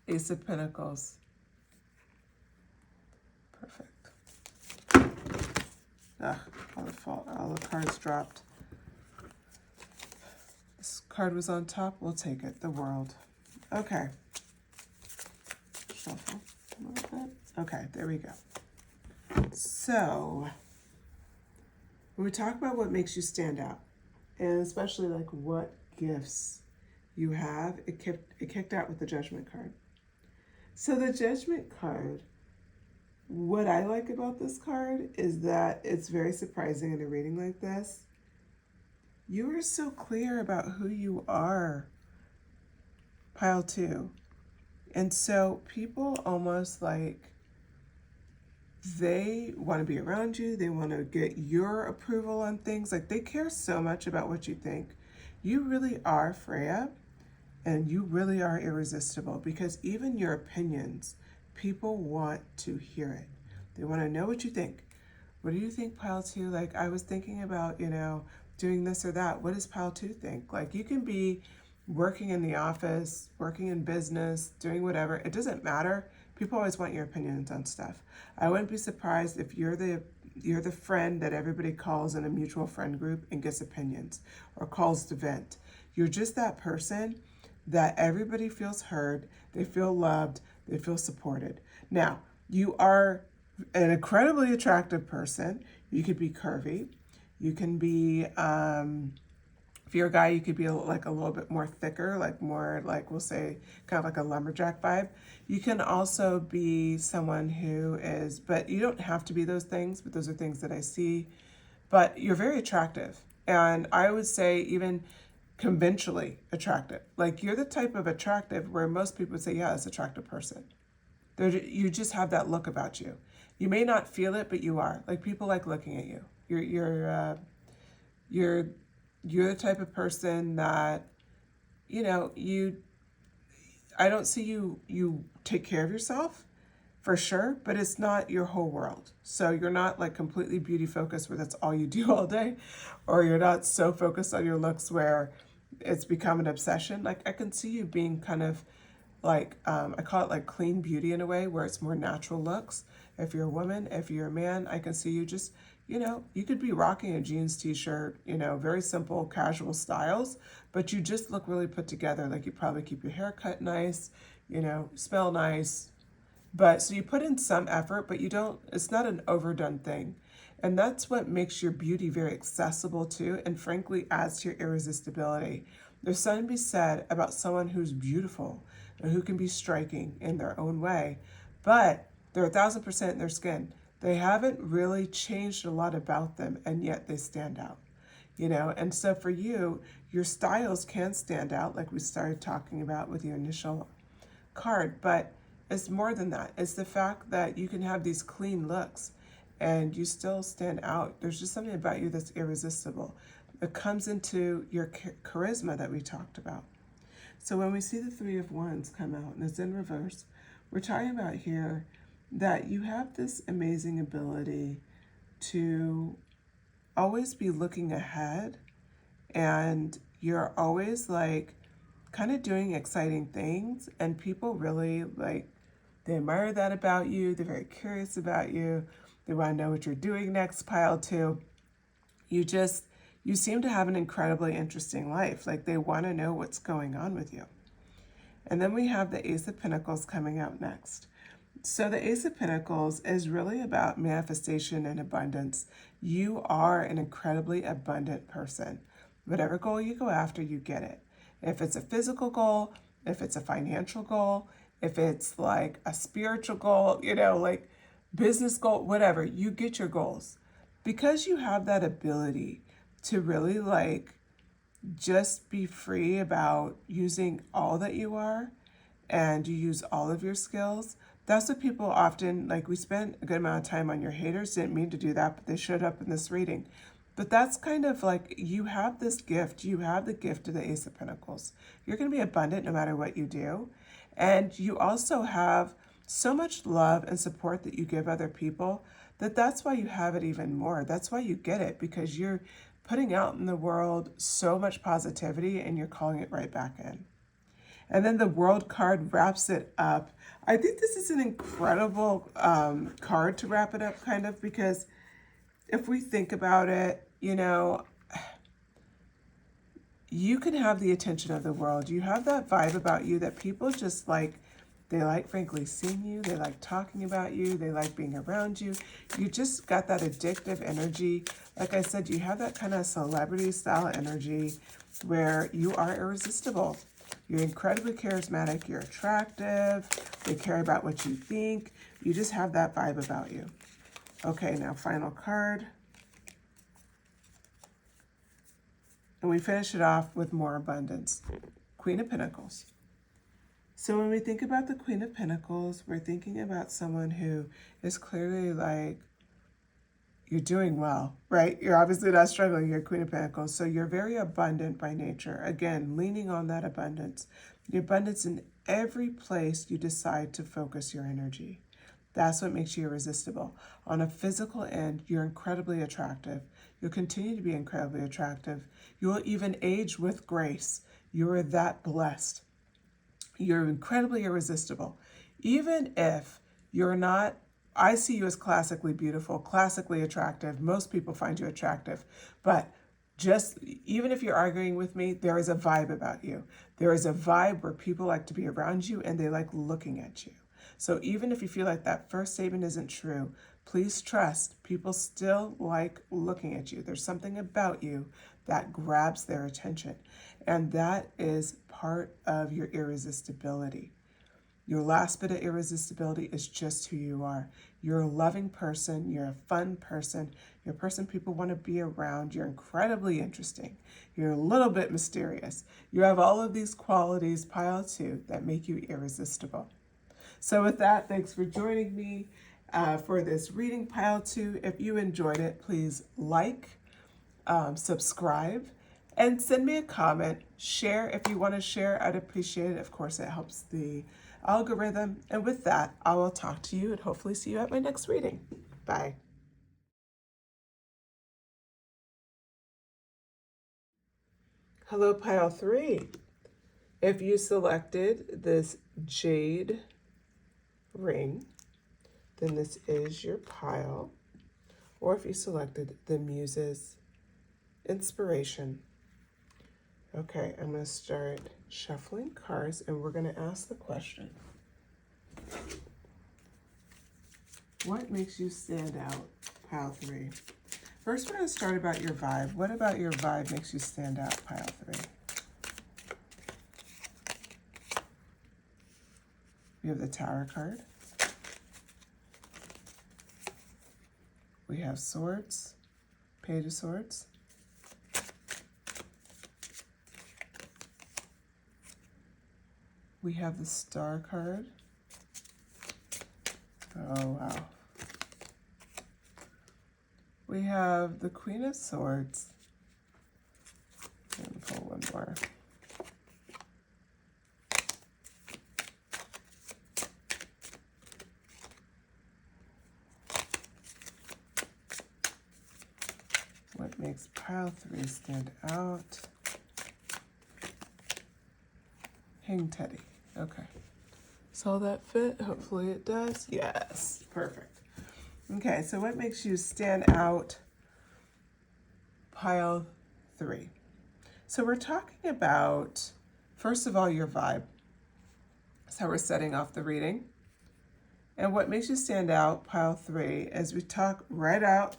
Ace of Pentacles. Perfect. All the cards dropped. This card was on top. We'll take it. The World. Okay. Shuffle a little bit. Okay, there we go. So, when we talk about what makes you stand out, and especially like what gifts you have, it kicked out with the Judgment card. So the Judgment card, what I like about this card is that it's very surprising in a reading like this. You are so clear about who you are, pile 2. And so people almost like, they want to be around you. They want to get your approval on things. Like, they care so much about what you think. You really are Freya, and you really are irresistible, because even your opinions, people want to hear it. They want to know what you think. What do you think, pile 2? Like, I was thinking about, doing this or that. What does pile 2 think? Like, you can be working in the office, working in business, doing whatever. It doesn't matter. People always want your opinions on stuff. I wouldn't be surprised if you're the friend that everybody calls in a mutual friend group and gets opinions, or calls to vent. You're just that person that everybody feels heard, they feel loved, they feel supported. Now, you are an incredibly attractive person. You could be curvy. You can be, if you're a guy, you could be like a little bit more thicker, like more like, we'll say, kind of like a lumberjack vibe. You can also be someone who is, but you don't have to be those things, but those are things that I see. But you're very attractive. And I would say even conventionally attractive. Like you're the type of attractive where most people would say, yeah, it's an attractive person. You just have that look about you. You may not feel it, but you are. Like people like looking at you. You're the type of person that, you know, I don't see you take care of yourself for sure, but it's not your whole world. So you're not like completely beauty focused where that's all you do all day, or you're not so focused on your looks where it's become an obsession. Like I can see you being kind of like, I call it like clean beauty in a way where it's more natural looks. If you're a woman, if you're a man, I can see you just, you know, you could be rocking a jeans t-shirt, you know, very simple casual styles, but you just look really put together. Like you probably keep your hair cut nice, you know, smell nice. But so you put in some effort, but you don't, it's not an overdone thing. And that's what makes your beauty very accessible too, and frankly adds to your irresistibility. There's something to be said about someone who's beautiful and who can be striking in their own way, but they're 1,000% in their skin. They haven't really changed a lot about them, and yet they stand out. You know, and so for you, your styles can stand out, like we started talking about with your initial card, but it's more than that. It's the fact that you can have these clean looks and you still stand out. There's just something about you that's irresistible. It comes into your charisma that we talked about. So when we see the Three of Wands come out and it's in reverse, we're talking about here that you have this amazing ability to always be looking ahead, and you're always like kind of doing exciting things, and people really like, they admire that about you. They're very curious about you. They want to know what you're doing next. Pile two, you seem to have an incredibly interesting life. Like they want to know what's going on with you. And then we have the Ace of Pentacles coming out next. So the Ace of Pentacles is really about manifestation and abundance. You are an incredibly abundant person. Whatever goal you go after, you get it. If it's a physical goal, if it's a financial goal, if it's like a spiritual goal, you know, like business goal, whatever, you get your goals. Because you have that ability to really like just be free about using all that you are, and you use all of your skills. That's what people often, like we spent a good amount of time on your haters. Didn't mean to do that, but they showed up in this reading. But that's kind of like, you have this gift. You have the gift of the Ace of Pentacles. You're going to be abundant no matter what you do. And you also have so much love and support that you give other people, that's why you have it even more. That's why you get it, because you're putting out in the world so much positivity and you're calling it right back in. And then the World card wraps it up. I think this is an incredible card to wrap it up, kind of, because if we think about it, you know, you can have the attention of the world. You have that vibe about you that people just like. They like, frankly, seeing you. They like talking about you. They like being around you. You just got that addictive energy. Like I said, you have that kind of celebrity style energy where you are irresistible. You're incredibly charismatic. You're attractive. They care about what you think. You just have that vibe about you. Okay, now final card. And we finish it off with more abundance. Queen of Pentacles. So when we think about the Queen of Pentacles, we're thinking about someone who is clearly like, you're doing well, right? You're obviously not struggling, you're Queen of Pentacles. So you're very abundant by nature. Again, leaning on that abundance. The abundance in every place you decide to focus your energy. That's what makes you irresistible. On a physical end, you're incredibly attractive. You'll continue to be incredibly attractive. You will even age with grace. You are that blessed. You're incredibly irresistible. Even if you're not, I see you as classically beautiful, classically attractive. Most people find you attractive. But just, even if you're arguing with me, there is a vibe about you. There is a vibe where people like to be around you and they like looking at you. So even if you feel like that first statement isn't true, please trust people still like looking at you. There's something about you that grabs their attention. And that is part of your irresistibility. Your last bit of irresistibility is just who you are. You're a loving person. You're a fun person. You're a person people want to be around. You're incredibly interesting. You're a little bit mysterious. You have all of these qualities, pile 2, that make you irresistible. So with that, thanks for joining me for this reading, pile 2. If you enjoyed it, please like, subscribe, and send me a comment. Share if you want to share. I'd appreciate it. Of course, it helps the algorithm. And with that, I will talk to you and hopefully see you at my next reading. Bye. Hello, pile 3. If you selected this jade ring, then this is your pile. Or if you selected the Muse's inspiration. Okay, I'm going to start shuffling cards and we're going to ask the question. What makes you stand out, pile 3? First, we're going to start about your vibe. What about your vibe makes you stand out, pile 3? We have the Tower card. We have Swords, Page of Swords. We have the Star card. Oh, wow. We have the Queen of Swords. And pull one more. What makes pile 3 stand out? Hang Teddy. Okay. Saw that fit? Hopefully it does. Yes. Perfect. Okay, so what makes you stand out, pile 3? So we're talking about, first of all, your vibe. That's how we're setting off the reading. And what makes you stand out, pile 3, as we talk right out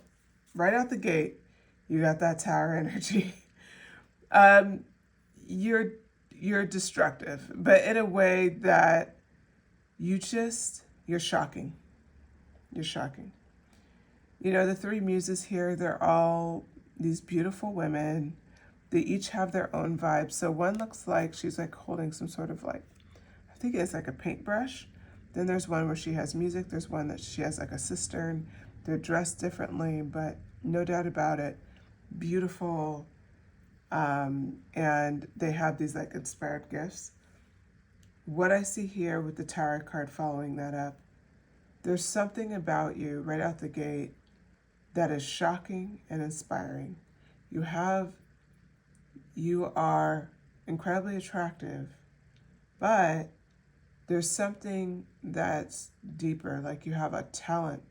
the gate, you got that Tower energy. You're destructive, but in a way that you're shocking. You're shocking. You know, the 3 muses here, they're all these beautiful women. They each have their own vibe. So one looks like she's like holding some sort of like, I think it's like a paintbrush. Then there's one where she has music. There's one that she has like a cistern. They're dressed differently, but no doubt about it, beautiful. And they have these like inspired gifts. What I see here with the Tower card following that up, there's something about you right out the gate that is shocking and inspiring. You are incredibly attractive, but there's something that's deeper, like you have a talent,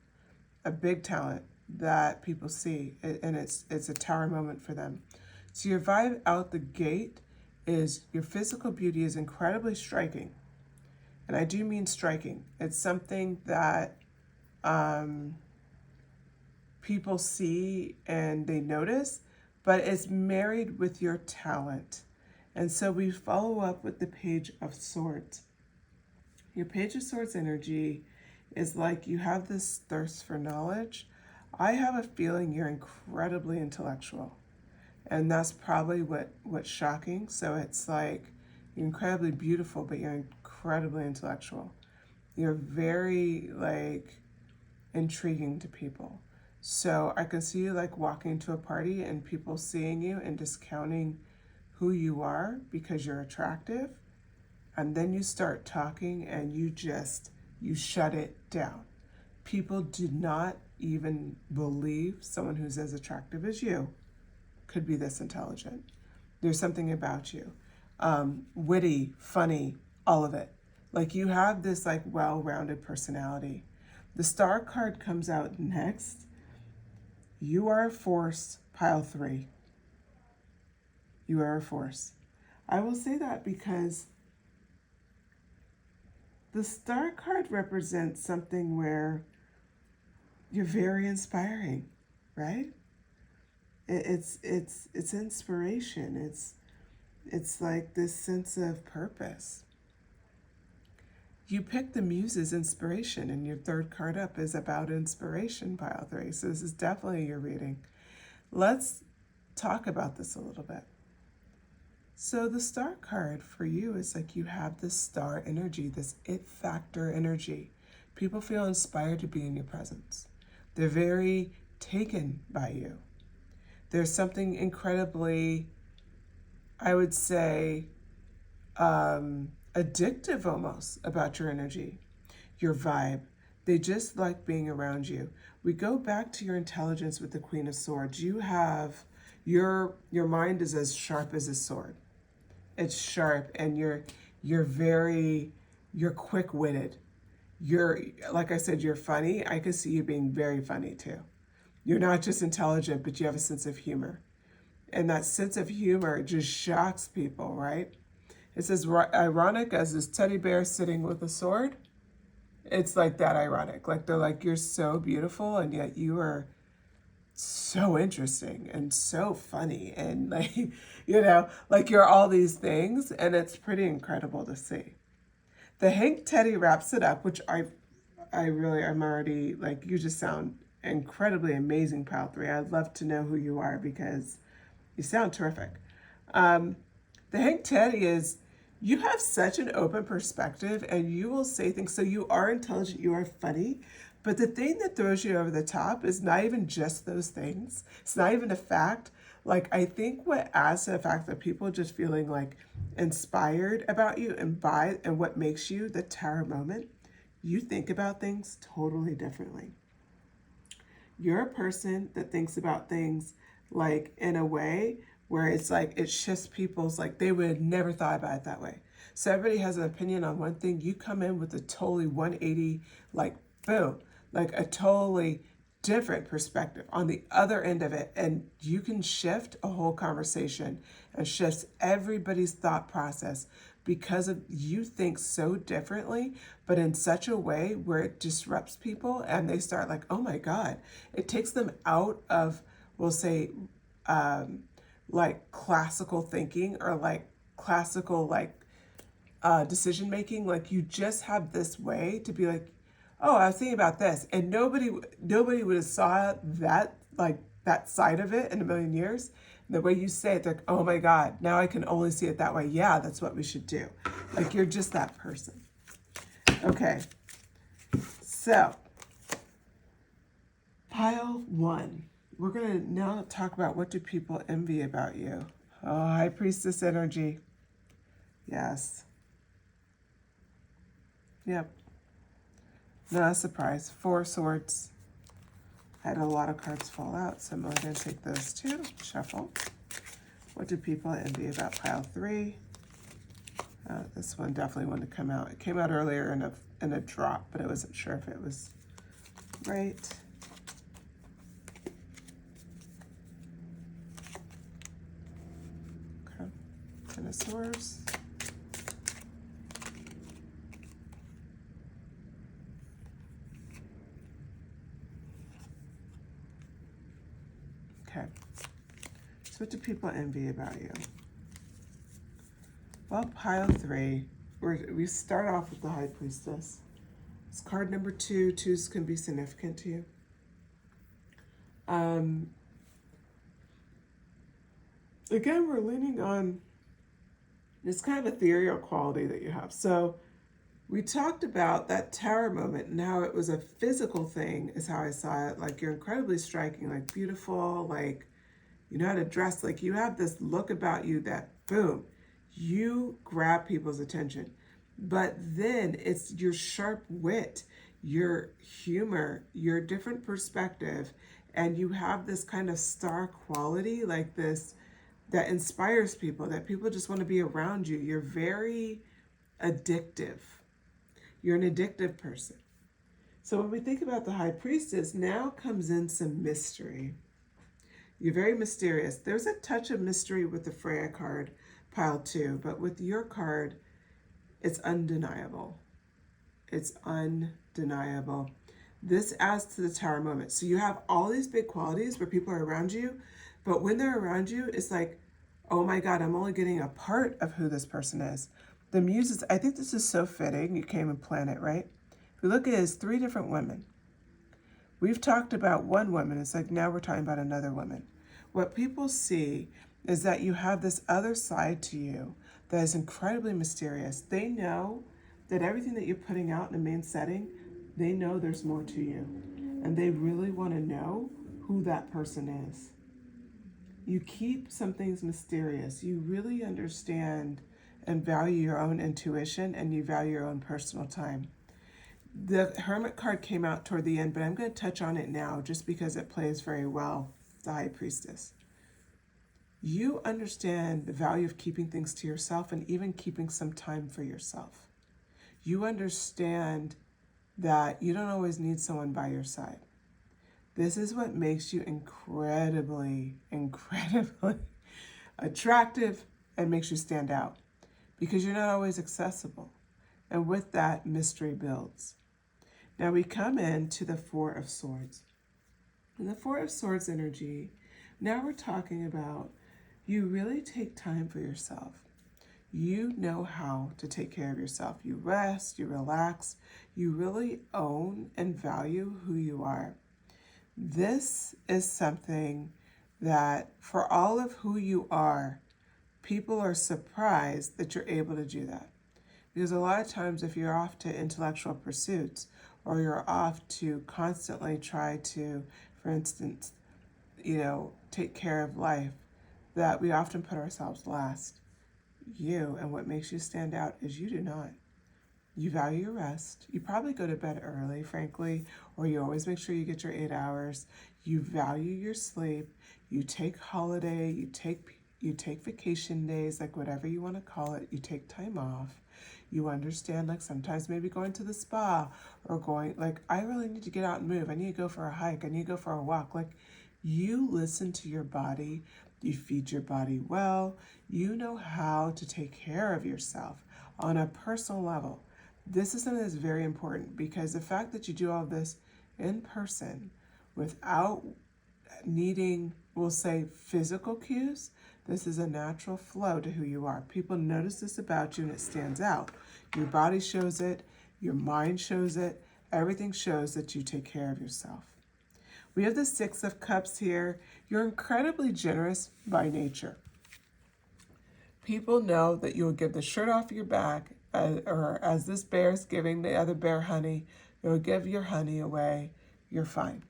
a big talent that people see, and it's a Tower moment for them. So your vibe out the gate is your physical beauty is incredibly striking. And I do mean striking. It's something that people see and they notice, but it's married with your talent. And so we follow up with the Page of Swords. Your Page of Swords energy is like you have this thirst for knowledge. I have a feeling you're incredibly intellectual. And that's probably what's shocking. So it's like you're incredibly beautiful, but you're incredibly intellectual. You're very like intriguing to people. So I can see you like walking to a party and people seeing you and discounting who you are because you're attractive. And then you start talking and you shut it down. People do not even believe someone who's as attractive as you could be this intelligent. There's something about you. Witty, funny, all of it. Like you have this like well-rounded personality. The Star card comes out next. You are a force, pile 3. You are a force. I will say that because the Star card represents something where you're very inspiring, right? It's inspiration. It's like this sense of purpose. You pick the Muse's inspiration, and your third card up is about inspiration, pile 3. So this is definitely your reading. Let's talk about this a little bit. So the star card for you is like you have this star energy, this it factor energy. People feel inspired to be in your presence. They're very taken by you. There's something incredibly, I would say, addictive almost about your energy, your vibe. They just like being around you. We go back to your intelligence with the Queen of Swords. You have, your mind is as sharp as a sword. It's sharp, and you're quick-witted. You're, like I said, you're funny. I could see you being very funny too. You're not just intelligent, but you have a sense of humor. And that sense of humor just shocks people, right? It's as ironic as this teddy bear sitting with a sword. It's like that ironic. Like they're like, you're so beautiful, and yet you are so interesting and so funny, and like, you know, like you're all these things, and it's pretty incredible to see. The Hank Teddy wraps it up, which I'm already like, you just sound incredibly amazing, pile 3. I'd love to know who you are because you sound terrific. The Hank Teddy is, you have such an open perspective, and you will say things. So you are intelligent, you are funny, but the thing that throws you over the top is not even just those things. It's not even a fact. Like, I think what adds to the fact that people just feeling like inspired about you and what makes you the Tower moment, you think about things totally differently. You're a person that thinks about things like in a way where it's like it shifts people's, like they would have never thought about it that way. So everybody has an opinion on one thing. You come in with a totally 180, like boom, like a totally different perspective on the other end of it. And you can shift a whole conversation and shifts everybody's thought process because of you think so differently, but in such a way where it disrupts people and they start like, oh my God, it takes them out of, we'll say, like classical thinking or like classical decision making. Like you just have this way to be like, oh, I was thinking about this, and nobody would have saw that side of it in a million years. And the way you say it, like, oh my God, now I can only see it that way. Yeah, that's what we should do. Like you're just that person. Okay, so pile 1. We're going to now talk about what do people envy about you. Oh, High Priestess energy. Yes. Yep. Not a surprise. 4 swords. I had a lot of cards fall out, so I'm only going to take those 2. Shuffle. What do people envy about pile 3? This one definitely wanted to come out. It came out earlier in a drop, but I wasn't sure if it was right. Okay. Ten of Swords. Okay. So what do people envy about you? Well, pile 3, we start off with the High Priestess. It's card number 2. 2s can be significant to you. Again, we're leaning on this kind of ethereal quality that you have. So we talked about that Tower moment and how it was a physical thing is how I saw it. Like you're incredibly striking, like beautiful, like you know how to dress. Like you have this look about you that boom, you grab people's attention. But then it's your sharp wit, your humor, your different perspective, and you have this kind of star quality like this that inspires people, that people just want to be around you. You're very addictive. You're an addictive person. So when we think about the High Priestess, now comes in some mystery. You're very mysterious. There's a touch of mystery with the Freya card, pile 2, but with your card, it's undeniable. It's undeniable. This adds to the Tower moment. So you have all these big qualities where people are around you, but when they're around you, it's like, oh my God, I'm only getting a part of who this person is. The Muses, I think this is so fitting. You came and planted, right? If we look at it as 3 different women. We've talked about one woman. It's like now we're talking about another woman. What people see is that you have this other side to you that is incredibly mysterious. They know that everything that you're putting out in the main setting, they know there's more to you. And they really want to know who that person is. You keep some things mysterious. You really understand and value your own intuition, and you value your own personal time. The Hermit card came out toward the end, but I'm going to touch on it now just because it plays very well, the High Priestess. You understand the value of keeping things to yourself and even keeping some time for yourself. You understand that you don't always need someone by your side. This is what makes you incredibly, incredibly attractive and makes you stand out, because you're not always accessible. And with that, mystery builds. Now we come into the Four of Swords. In the Four of Swords energy, now we're talking about you really take time for yourself. You know how to take care of yourself. You rest, you relax, you really own and value who you are. This is something that for all of who you are, people are surprised that you're able to do that. Because a lot of times if you're off to intellectual pursuits, or you're off to constantly try to, for instance, take care of life, that we often put ourselves last. You, and what makes you stand out is you do not. You value your rest. You probably go to bed early, frankly, or you always make sure you get your 8 hours. You value your sleep. You take holiday. You take vacation days, like whatever you want to call it. You take time off. You understand, like sometimes maybe going to the spa or going, like, I really need to get out and move. I need to go for a hike. I need to go for a walk. Like, you listen to your body. You feed your body well. You know how to take care of yourself on a personal level. This is something that's very important, because the fact that you do all of this in person without needing, we'll say, physical cues, this is a natural flow to who you are. People notice this about you and it stands out. Your body shows it, your mind shows it, everything shows that you take care of yourself. We have the Six of Cups here. You're incredibly generous by nature. People know that you will give the shirt off your back, or as this bear is giving the other bear honey, you'll give your honey away. You're fine.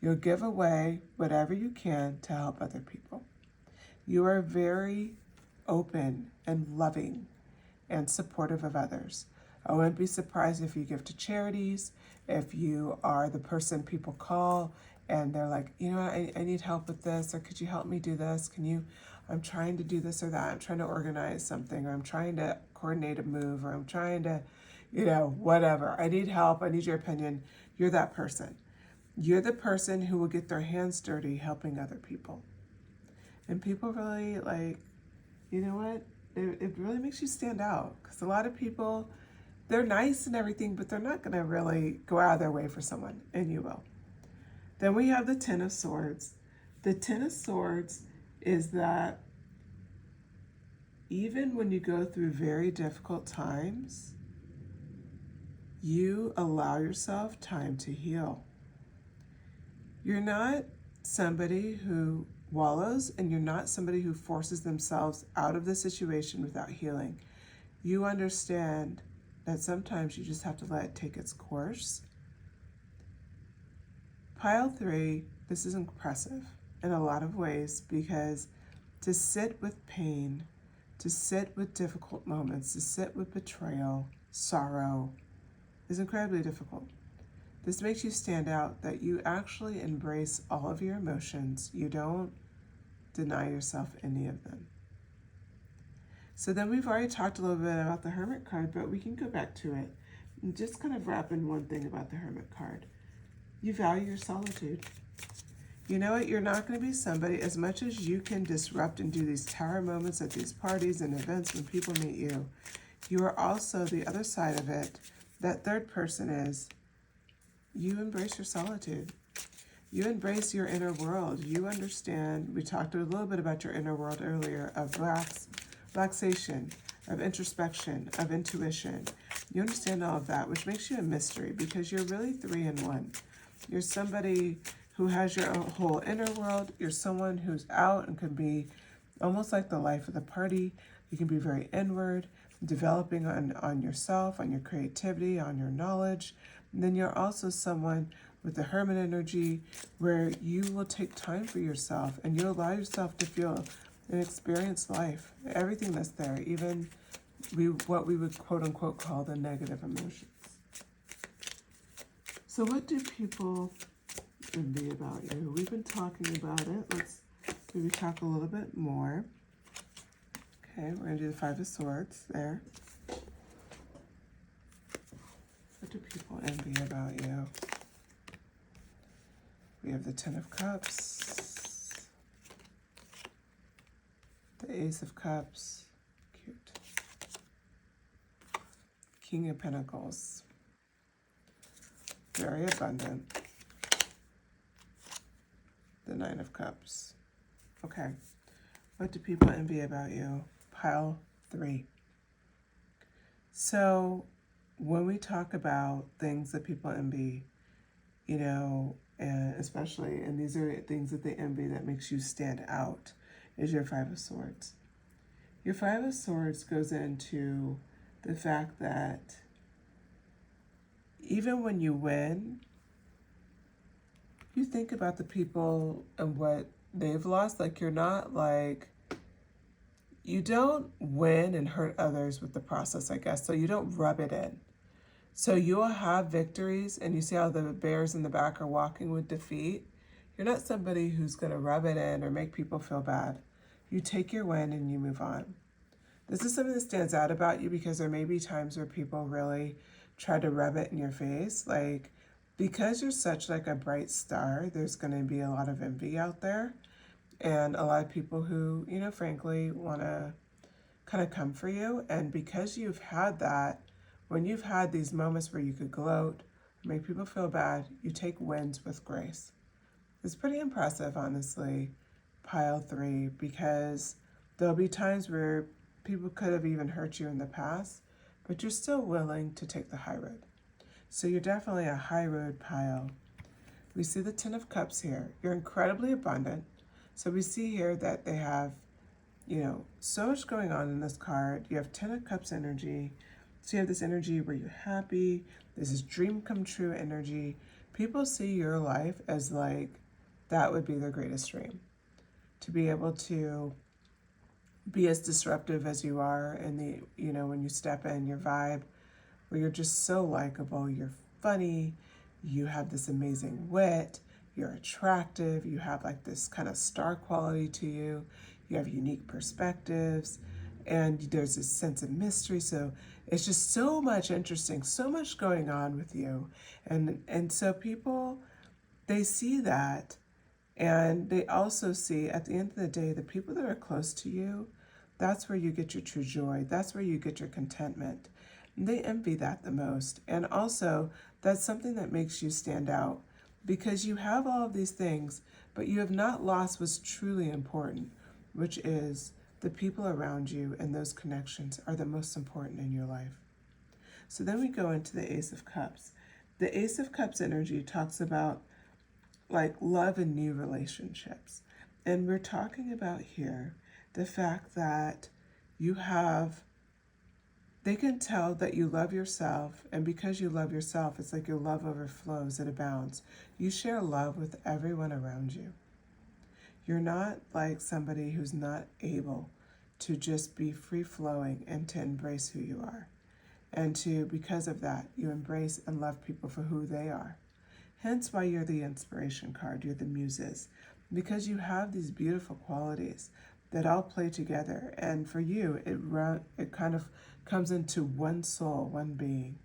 You'll give away whatever you can to help other people. You are very open and loving and supportive of others. I wouldn't be surprised if you give to charities, if you are the person people call and they're like, I need help with this, or could you help me do this? I'm trying to do this or that. I'm trying to organize something, or I'm trying to coordinate a move, or I'm trying to, whatever. I need help. I need your opinion. You're that person. You're the person who will get their hands dirty helping other people. And people really like, you know what? It really makes you stand out, because a lot of people, they're nice and everything, but they're not going to really go out of their way for someone, and you will. Then we have the Ten of Swords. The Ten of Swords is that even when you go through very difficult times, you allow yourself time to heal. You're not somebody who wallows, and you're not somebody who forces themselves out of the situation without healing. You understand that sometimes you just have to let it take its course. Pile 3, this is impressive in a lot of ways, because to sit with pain, to sit with difficult moments, to sit with betrayal, sorrow, is incredibly difficult. This makes you stand out, that you actually embrace all of your emotions. You don't deny yourself any of them. So then we've already talked a little bit about the Hermit card, but we can go back to it and just kind of wrap in one thing about the Hermit card. You value your solitude. You know what? You're not going to be somebody, as much as you can disrupt and do these tower moments at these parties and events when people meet you, you are also the other side of it. That third person is, you embrace your solitude. You embrace your inner world. You understand, we talked a little bit about your inner world earlier, of relaxation, of introspection, of intuition. You understand all of that, which makes you a mystery because you're really 3 in 1. You're somebody who has your own whole inner world. You're someone who's out and can be almost like the life of the party. You can be very inward, developing on yourself, on your creativity, on your knowledge. And then you're also someone with the hermit energy where you will take time for yourself and you allow yourself to feel and experience life, everything that's there, even what we would quote unquote call the negative emotions. So what do people envy about you? We've been talking about it. Let's maybe talk a little bit more. Okay, we're going to do the 5 of Swords there. What do people envy about you? We have the 10 of Cups, the Ace of Cups, cute, King of Pentacles, very abundant, the 9 of Cups. Okay, what do people envy about you? Pile 3. So when we talk about things that people envy, you know, and especially, and these are things that they envy that makes you stand out, is your 5 of Swords. Your 5 of Swords goes into the fact that even when you win, you think about the people and what they've lost. Like, you're not like, you don't win and hurt others with the process, I guess. So you don't rub it in. So you'll have victories, and you see how the bears in the back are walking with defeat. You're not somebody who's going to rub it in or make people feel bad. You take your win and you move on. This is something that stands out about you because there may be times where people really try to rub it in your face. Like, because you're such like a bright star, there's going to be a lot of envy out there. And a lot of people who, you know, frankly, want to kind of come for you. And because you've had that, when you've had these moments where you could gloat, make people feel bad, you take wins with grace. It's pretty impressive, honestly, pile 3, because there'll be times where people could have even hurt you in the past, but you're still willing to take the high road. So you're definitely a high road pile. We see the 10 of Cups here. You're incredibly abundant. So we see here that they have, you know, so much going on in this card. You have 10 of Cups energy. So you have this energy where you're happy. This is dream come true energy. People see your life as like, that would be their greatest dream. To be able to be as disruptive as you are and the, you know, when you step in, your vibe, where you're just so likable, you're funny, you have this amazing wit, you're attractive, you have like this kind of star quality to you, you have unique perspectives, and there's this sense of mystery. So it's just so much interesting, so much going on with you. And so people, they see that, and they also see at the end of the day, the people that are close to you, that's where you get your true joy. That's where you get your contentment. And they envy that the most. And also, that's something that makes you stand out because you have all of these things, but you have not lost what's truly important, which is the people around you, and those connections are the most important in your life. So then we go into the Ace of Cups. The Ace of Cups energy talks about like love and new relationships. And we're talking about here the fact that you have, they can tell that you love yourself, and because you love yourself, it's like your love overflows, it abounds. You share love with everyone around you. You're not like somebody who's not able to just be free-flowing and to embrace who you are. And to, because of that, you embrace and love people for who they are. Hence why you're the inspiration card, you're the muses. Because you have these beautiful qualities that all play together. And for you, it kind of comes into one soul, one being.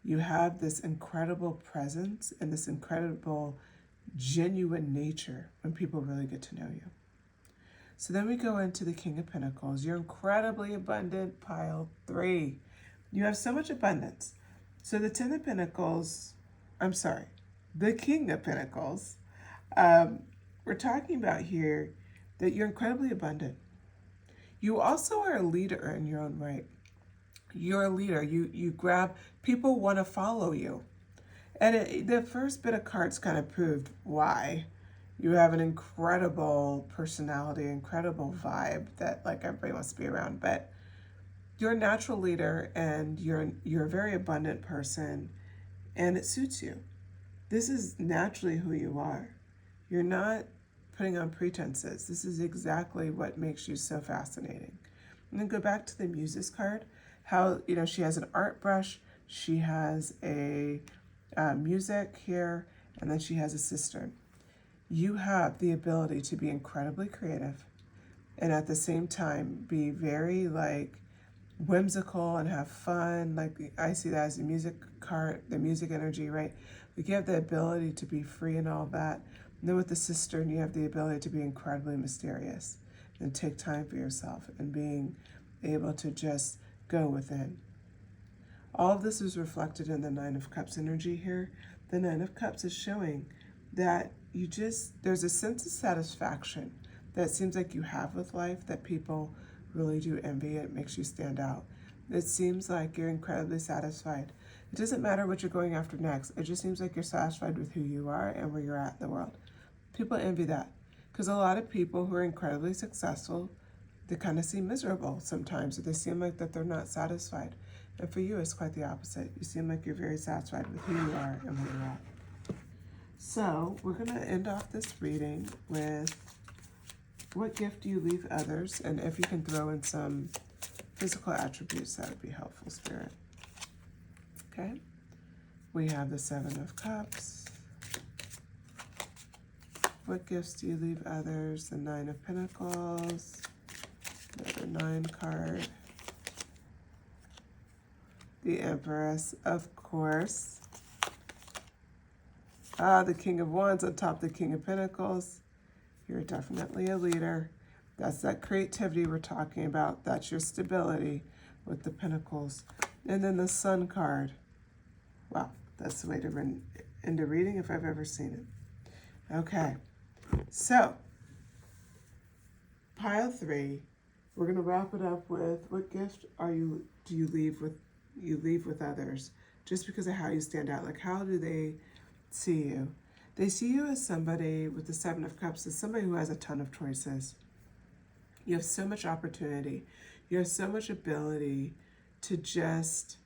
You have this incredible presence and this incredible genuine nature when people really get to know you. So then we go into the King of Pentacles. You're incredibly abundant, pile 3. You have so much abundance. So the 10 of Pentacles, the King of Pentacles, we're talking about here that you're incredibly abundant. You also are a leader in your own right. You're a leader. You grab, people want to follow you. And the first bit of cards kind of proved why. You have an incredible personality, incredible vibe that like everybody wants to be around. But you're a natural leader, and you're a very abundant person, and it suits you. This is naturally who you are. You're not putting on pretenses. This is exactly what makes you so fascinating. And then go back to the Muses card. How, she has an art brush, she has a music here, and then she has a cistern. You have the ability to be incredibly creative and at the same time be very like whimsical and have fun. Like I see that as the music card, the music energy, right? Like you have the ability to be free and all that. And then with the cistern, you have the ability to be incredibly mysterious and take time for yourself and being able to just go within. All of this is reflected in the Nine of Cups energy here. The Nine of Cups is showing that there's a sense of satisfaction that seems like you have with life that people really do envy. It makes you stand out. It seems like you're incredibly satisfied. It doesn't matter what you're going after next. It just seems like you're satisfied with who you are and where you're at in the world. People envy that because a lot of people who are incredibly successful, they kind of seem miserable sometimes. Or they seem like that they're not satisfied. And for you, it's quite the opposite. You seem like you're very satisfied with who you are and where you're at. So we're going to end off this reading with what gift do you leave others? And if you can throw in some physical attributes, that would be helpful, Spirit. Okay. We have the Seven of Cups. What gifts do you leave others? The Nine of Pentacles. Another 9 card. The Empress, of course. The King of Wands on top of the King of Pentacles. You're definitely a leader. That's that creativity we're talking about. That's your stability with the Pentacles. And then the Sun card. Wow, that's the way to end a reading if I've ever seen it. Okay, so pile 3. We're going to wrap it up with what gift do you leave with others just because of how you stand out? Like, how do they see you? They see you as somebody with the Seven of Cups, as somebody who has a ton of choices. You have so much opportunity. You have so much ability to just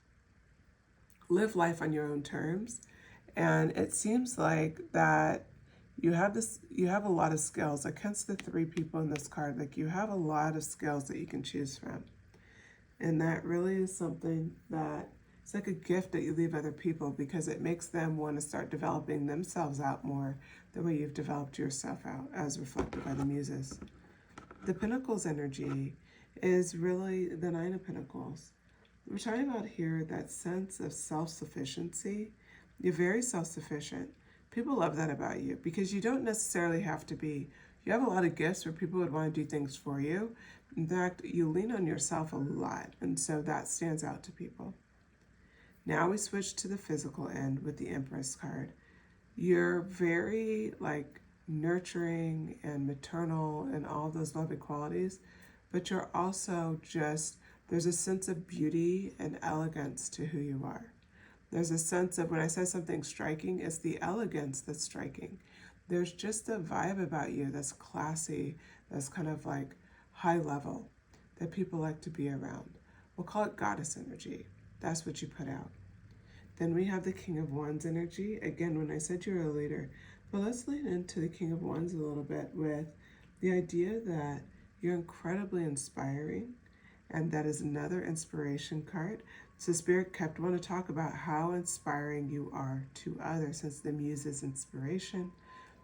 live life on your own terms. And it seems like that you have a lot of skills. Against the 3 people in this card, like you have a lot of skills that you can choose from. And that really is something that it's like a gift that you leave other people because it makes them want to start developing themselves out more the way you've developed yourself out, as reflected by the Muses. The Pentacles energy is really the 9 of Pentacles. We're talking about here that sense of self-sufficiency. You're very self-sufficient. People love that about you because you don't necessarily have to be. You have a lot of gifts where people would want to do things for you. In fact, you lean on yourself a lot, and so that stands out to people. Now we switch to the physical end with the Empress card. You're very nurturing and maternal and all those lovely qualities, but you're also there's a sense of beauty and elegance to who you are. There's a sense of, when I say something striking, it's the elegance that's striking. There's just a vibe about you that's classy, that's kind of like high level, that people like to be around. We'll call it goddess energy. That's what you put out. Then we have the King of Wands energy. Again, when I said you're a leader, but let's lean into the King of Wands a little bit with the idea that you're incredibly inspiring, and that is another inspiration card. So Spirit kept wanting to talk about how inspiring you are to others. Since the Muses inspiration,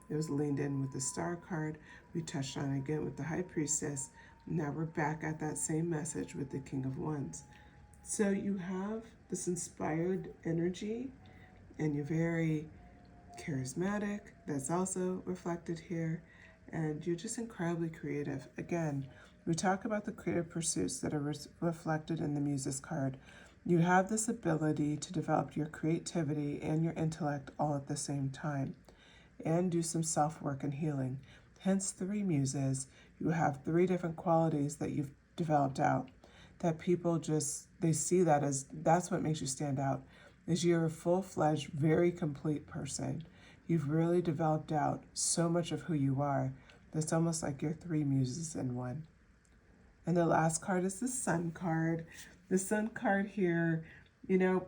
it was leaned in with the Star card. We touched on it again with the High Priestess. Now we're back at that same message with the King of Wands. So you have this inspired energy, and you're very charismatic. That's also reflected here. And you're just incredibly creative. Again, we talk about the creative pursuits that are reflected in the Muses card. You have this ability to develop your creativity and your intellect all at the same time, and do some self-work and healing. Hence 3 Muses. You have 3 different qualities that you've developed out, that people just, they see that as, that's what makes you stand out, is you're a full-fledged, very complete person. You've really developed out so much of who you are. That's almost like you're three muses in one. And the last card is the Sun card. The Sun card here, you know,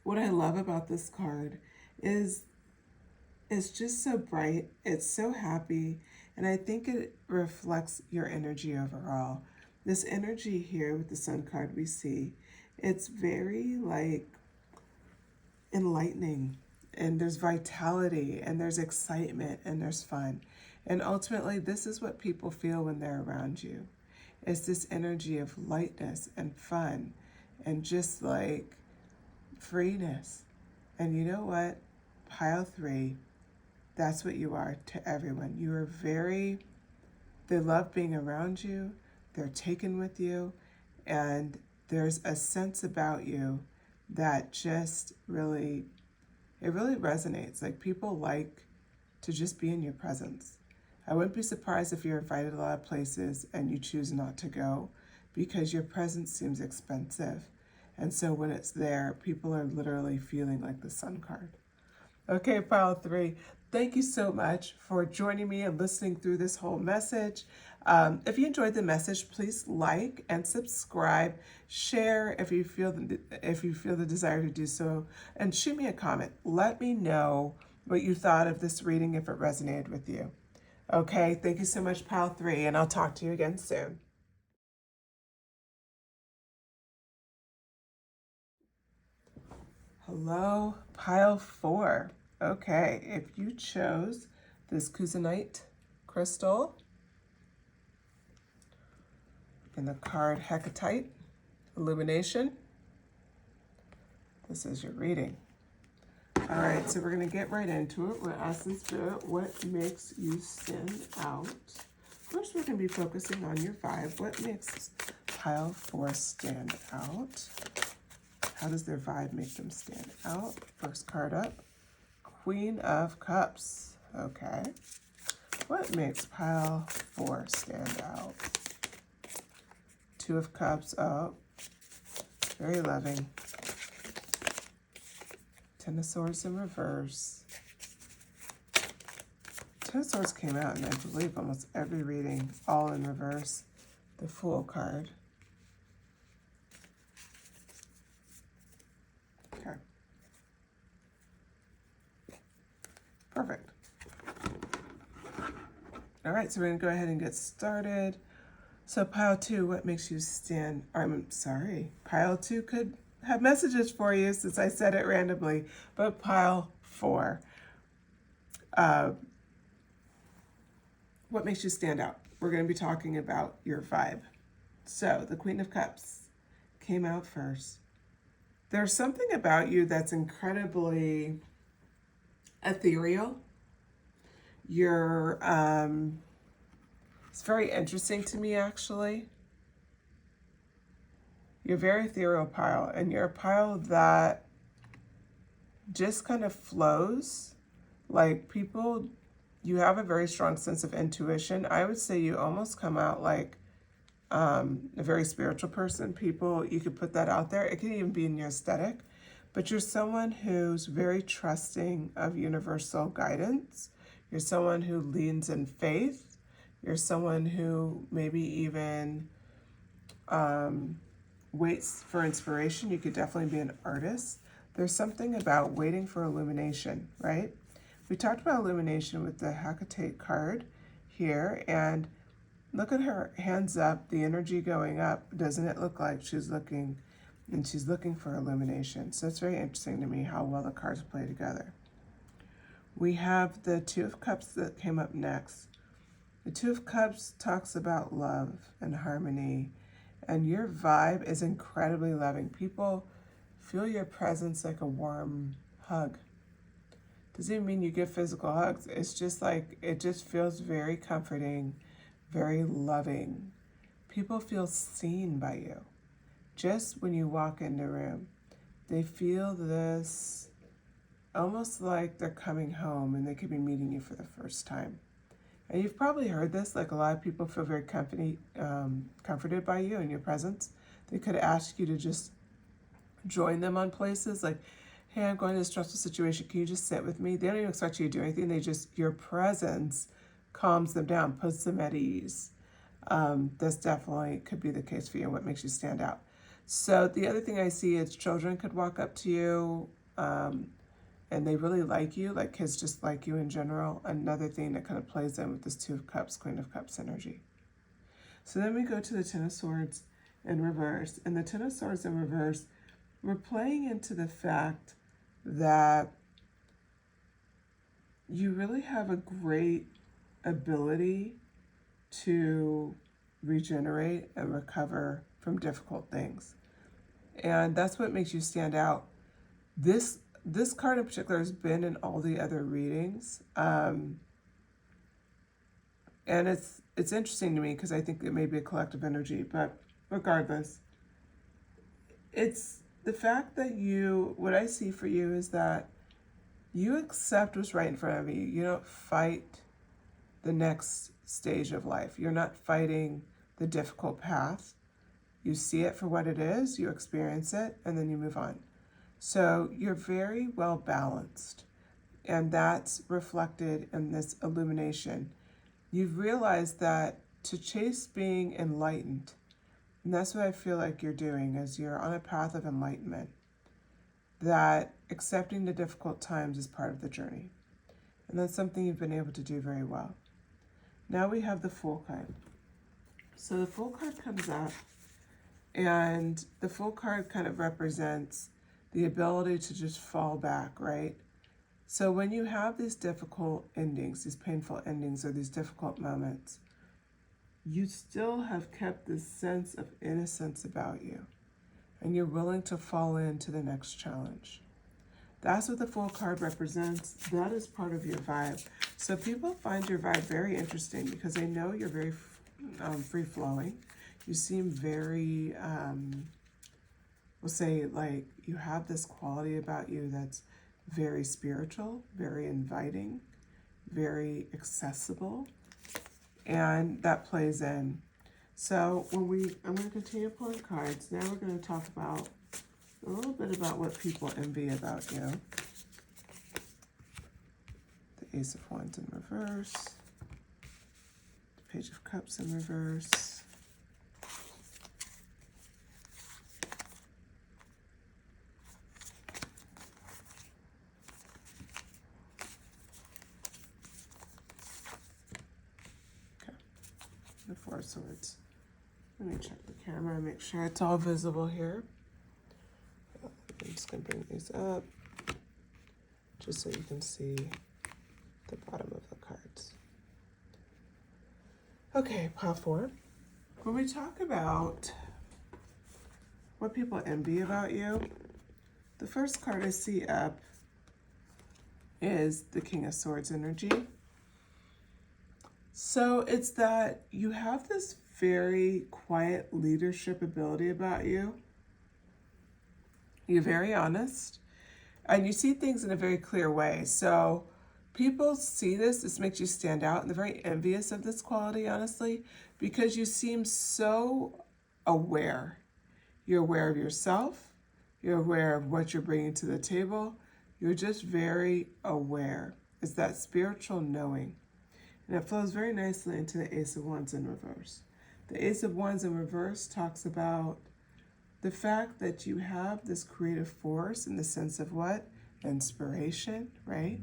what I love about this card is it's just so bright. It's so happy. And I think it reflects your energy overall. This energy here with the Sun card we see, it's very like enlightening, and there's vitality, and there's excitement, and there's fun. And ultimately, this is what people feel when they're around you. It's this energy of lightness and fun and just like freeness. And you know what? Pile 3, that's what you are to everyone. You are very, they love being around you. They're taken with you. And there's a sense about you that just really, it really resonates. Like people like to just be in your presence. I wouldn't be surprised if you're invited a lot of places and you choose not to go because your presence seems expensive. And so when it's there, people are literally feeling like the Sun card. Okay, pile 3, thank you so much for joining me and listening through this whole message. If you enjoyed the message, please like and subscribe, share if you feel the desire to do so, and shoot me a comment. Let me know what you thought of this reading if it resonated with you. Okay, thank you so much, pile 3, and I'll talk to you again soon. Hello, pile 4. Okay, if you chose this Kuzanite crystal in the card Hecatite Illumination, this is your reading. All right, so we're going to get right into it. We're asking Spirit, what makes you stand out? First, we're going to be focusing on your vibe. What makes pile 4 stand out? How does their vibe make them stand out? First card up, Queen of Cups. Okay. What makes pile 4 stand out? 2 of Cups. Oh, very loving. 10 of Swords in reverse. 10 of Swords came out in, I believe, almost every reading, all in reverse. The Fool card. Okay. Perfect. All right, so we're going to go ahead and get started. So pile 2, what makes you stand, I'm sorry, pile 2 could have messages for you since I said it randomly, but pile 4, what makes you stand out? We're going to be talking about your vibe. So the Queen of Cups came out first. There's something about you that's incredibly ethereal. You're, it's very interesting to me, actually. You're a very ethereal pile, and you're a pile that just kind of flows. Like people, you have a very strong sense of intuition. I would say you almost come out like a very spiritual person. People, you could put that out there. It could even be in your aesthetic, but you're someone who's very trusting of universal guidance. You're someone who leans in faith. You're someone who maybe even waits for inspiration. You could definitely be an artist. There's something about waiting for illumination, right? We talked about illumination with the Hecate card here, and look at her hands up, the energy going up. Doesn't it look like she's looking, and she's looking for illumination? So it's very interesting to me how well the cards play together. We have the 2 of Cups that came up next. The 2 of Cups talks about love and harmony, and your vibe is incredibly loving. People feel your presence like a warm hug. Doesn't even mean you give physical hugs. It's just like, it just feels very comforting, very loving. People feel seen by you. Just when you walk in the room, they feel this almost like they're coming home and they could be meeting you for the first time. And you've probably heard this, like a lot of people feel very comforted by you and your presence. They could ask you to just join them on places like, hey, I'm going to a stressful situation. Can you just sit with me? They don't even expect you to do anything. They just, your presence calms them down, puts them at ease. This definitely could be the case for you and what makes you stand out. So the other thing I see is children could walk up to you and they really like you, like kids just like you in general. Another thing that kind of plays in with this Two of Cups, Queen of Cups energy. So then we go to the Ten of Swords in reverse. And the Ten of Swords in reverse, we're playing into the fact that you really have a great ability to regenerate and recover from difficult things. And that's what makes you stand out. This card in particular has been in all the other readings. And it's interesting to me because I think it may be a collective energy, but regardless, it's the fact that what I see for you is that you accept what's right in front of you. You don't fight the next stage of life. You're not fighting the difficult path. You see it for what it is, you experience it, and then you move on. So you're very well balanced, and that's reflected in this illumination. You've realized that to chase being enlightened, and that's what I feel like you're doing, is you're on a path of enlightenment, that accepting the difficult times is part of the journey. And that's something you've been able to do very well. Now we have the Fool card. So the Fool card comes up, and the Fool card kind of represents the ability to just fall back, right? So when you have these difficult endings, these painful endings, or these difficult moments, you still have kept this sense of innocence about you, and you're willing to fall into the next challenge. That's what the Fool card represents. That is part of your vibe. So people find your vibe very interesting because they know you're very free-flowing. You seem very, we'll say, like you have this quality about you that's very spiritual, very inviting, very accessible, and that plays in. So I'm going to continue pulling cards. Now we're going to talk about a little bit about what people envy about you. The Ace of Wands in reverse, the Page of Cups in reverse, the Four of Swords. Let me check the camera and make sure it's all visible here. I'm just going to bring these up just so you can see the bottom of the cards. Okay, pile 4. When we talk about what people envy about you, the first card I see up is the King of Swords energy. So it's that you have this very quiet leadership ability about you. You're very honest, and you see things in a very clear way. So people see this makes you stand out, and they're very envious of this quality, honestly, because you seem so aware. You're aware of yourself. You're aware of what you're bringing to the table. You're just very aware. It's that spiritual knowing. And it flows very nicely into the Ace of Wands in reverse. The Ace of Wands in reverse talks about the fact that you have this creative force in the sense of what? Inspiration, right?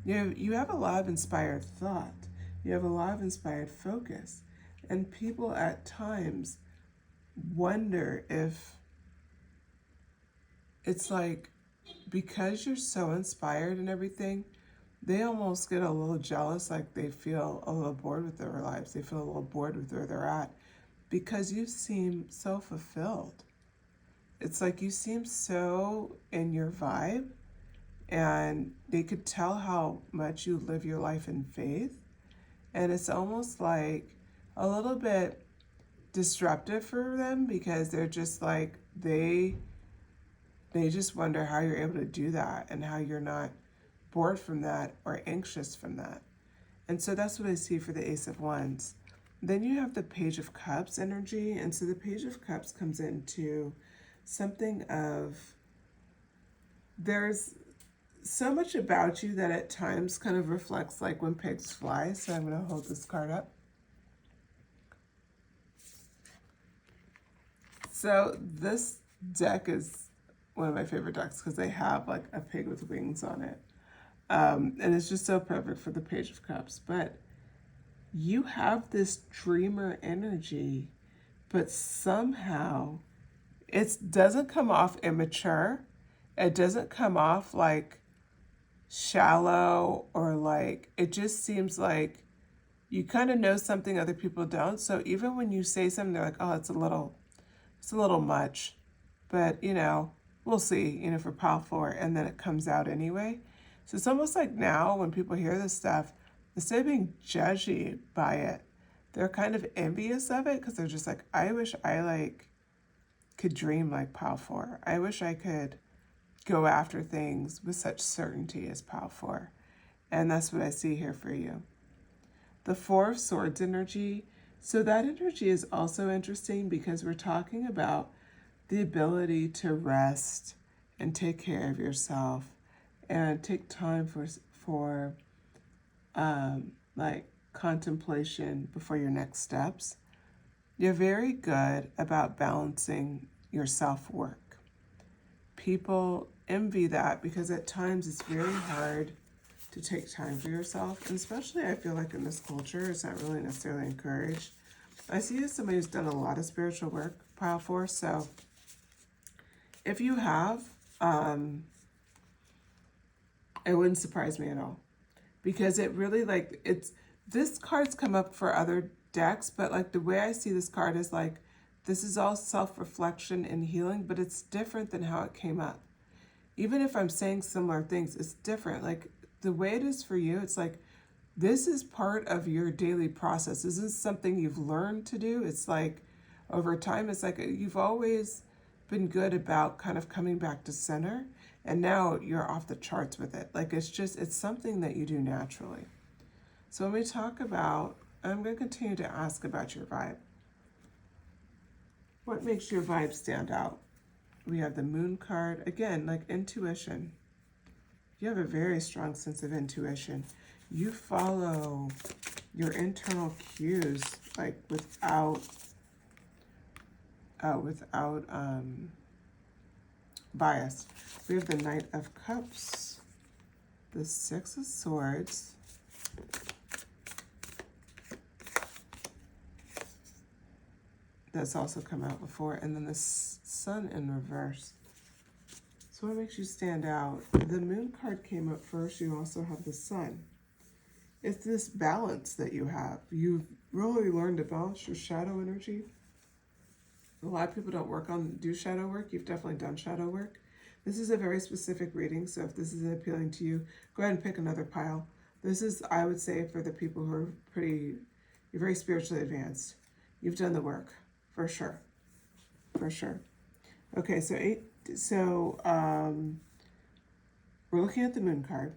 You have a lot of inspired thought. You have a lot of inspired focus. And people at times wonder if it's like, because you're so inspired and everything, they almost get a little jealous, like they feel a little bored with their lives. They feel a little bored with where they're at because you seem so fulfilled. It's like you seem so in your vibe, and they could tell how much you live your life in faith. And it's almost like a little bit disruptive for them because they're just like, they just wonder how you're able to do that and how you're not bored from that or anxious from that. And so that's what I see for the Ace of Wands. Then you have the Page of Cups energy. And so the Page of Cups comes into something of, there's so much about you that at times kind of reflects like when pigs fly. So I'm going to hold this card up. So this deck is one of my favorite decks because they have like a pig with wings on it. And it's just so perfect for the Page of Cups. But you have this dreamer energy, but somehow it doesn't come off immature. It doesn't come off like shallow, or like, it just seems like you kind of know something other people don't. So even when you say something, they're like, oh, it's a little much, but you know, we'll see, you know, for Pile 4, and then it comes out anyway. So it's almost like now when people hear this stuff, instead of being judgy by it, they're kind of envious of it because they're just like, I wish I like could dream like Pile 4. I wish I could go after things with such certainty as Pile 4. And that's what I see here for you. The Four of Swords energy. So that energy is also interesting because we're talking about the ability to rest and take care of yourself and take time for like contemplation before your next steps. You're very good about balancing your self-work. People envy that because at times it's very hard to take time for yourself, and especially I feel like in this culture it's not really necessarily encouraged. I see you as somebody who's done a lot of spiritual work, Pile 4, so if you have, it wouldn't surprise me at all, because it really, like, it's, this card's come up for other decks, but like the way I see this card is like, this is all self-reflection and healing, but it's different than how it came up. Even if I'm saying similar things, it's different. Like the way it is for you, it's like, this is part of your daily process. This is something you've learned to do. It's like over time, it's like you've always been good about kind of coming back to center, and now you're off the charts with it. Like it's just, it's something that you do naturally. So when we talk about, I'm going to continue to ask about your vibe. What makes your vibe stand out? We have the Moon card. Again, like intuition. You have a very strong sense of intuition. You follow your internal cues, like without bias. We have the Knight of Cups, the Six of Swords, that's also come out before, and then the Sun in reverse. So what makes you stand out? The Moon card came up first. You also have the Sun. It's this balance that you have. You've really learned to balance your shadow energy. A lot of people don't do shadow work. You've definitely done shadow work. This is a very specific reading, so if this is appealing to you, go ahead and pick another pile. This is, I would say, for the people who are you're very spiritually advanced. You've done the work, for sure. For sure. Okay, so we're looking at the Moon card.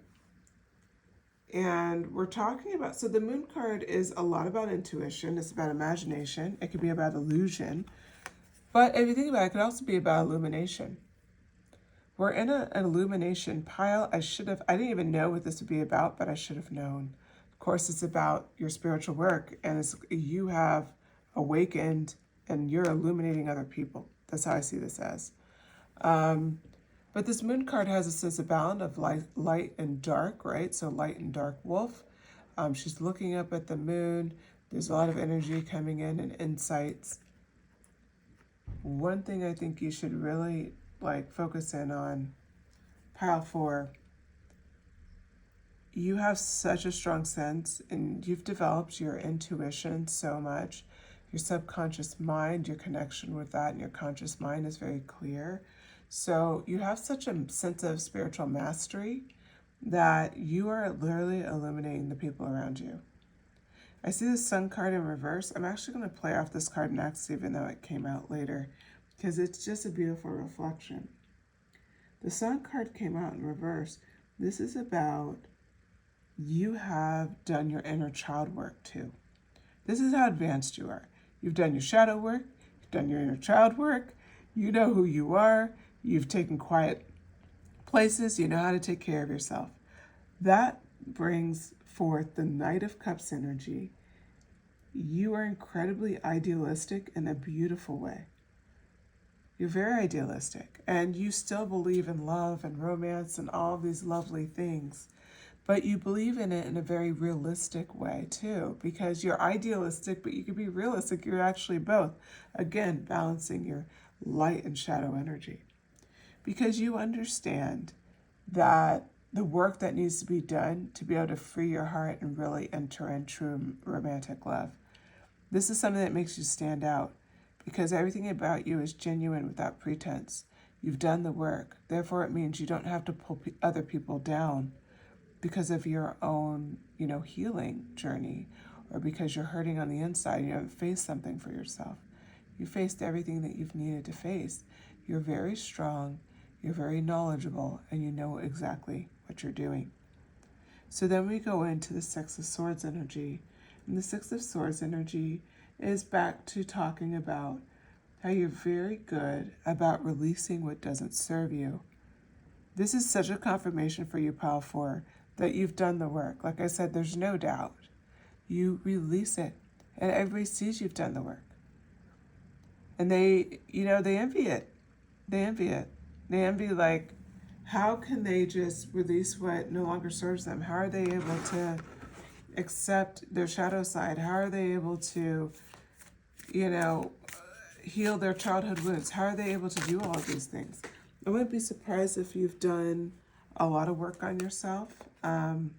And we're talking about, so the Moon card is a lot about intuition. It's about imagination. It could be about illusion. But if you think about it, it could also be about illumination. We're in an illumination pile. I didn't even know what this would be about, but I should have known. Of course, it's about your spiritual work, and you have awakened and you're illuminating other people. That's how I see this as. But this Moon card has a sense of balance of light and dark, right? So light and dark wolf. She's looking up at the moon. There's a lot of energy coming in and insights. One thing I think you should really focus in on, Pile 4, you have such a strong sense, and you've developed your intuition so much. Your subconscious mind, your connection with that and your conscious mind is very clear. So you have such a sense of spiritual mastery that you are literally illuminating the people around you. I see the Sun card in reverse. I'm actually going to play off this card next, even though it came out later, because it's just a beautiful reflection. The Sun card came out in reverse. This is about you have done your inner child work too. This is how advanced you are. You've done your shadow work, you've done your inner child work, you know who you are, you've taken quiet places, you know how to take care of yourself. That brings forth the Knight of Cups energy. You are incredibly idealistic in a beautiful way. You're very idealistic, and you still believe in love and romance and all of these lovely things, but you believe in it in a very realistic way too, because you're idealistic, but you can be realistic. You're actually both. Again, balancing your light and shadow energy, because you understand that the work that needs to be done to be able to free your heart and really enter in true romantic love. This is something that makes you stand out, because everything about you is genuine without pretense. You've done the work. Therefore, it means you don't have to pull other people down because of your own, healing journey, or because you're hurting on the inside and you haven't faced something for yourself. You faced everything that you've needed to face. You're very strong, you're very knowledgeable, and you know exactly what you're doing. So then we go into the Six of Swords energy. And the Six of Swords energy is back to talking about how you're very good about releasing what doesn't serve you. This is such a confirmation for you, Pile 4, that you've done the work. Like I said, there's no doubt. You release it, and everybody sees you've done the work. And they envy it. They envy it. They envy, like, how can they just release what no longer serves them? How are they able to accept their shadow side? How are they able to, heal their childhood wounds? How are they able to do all of these things? I wouldn't be surprised if you've done a lot of work on yourself. Nine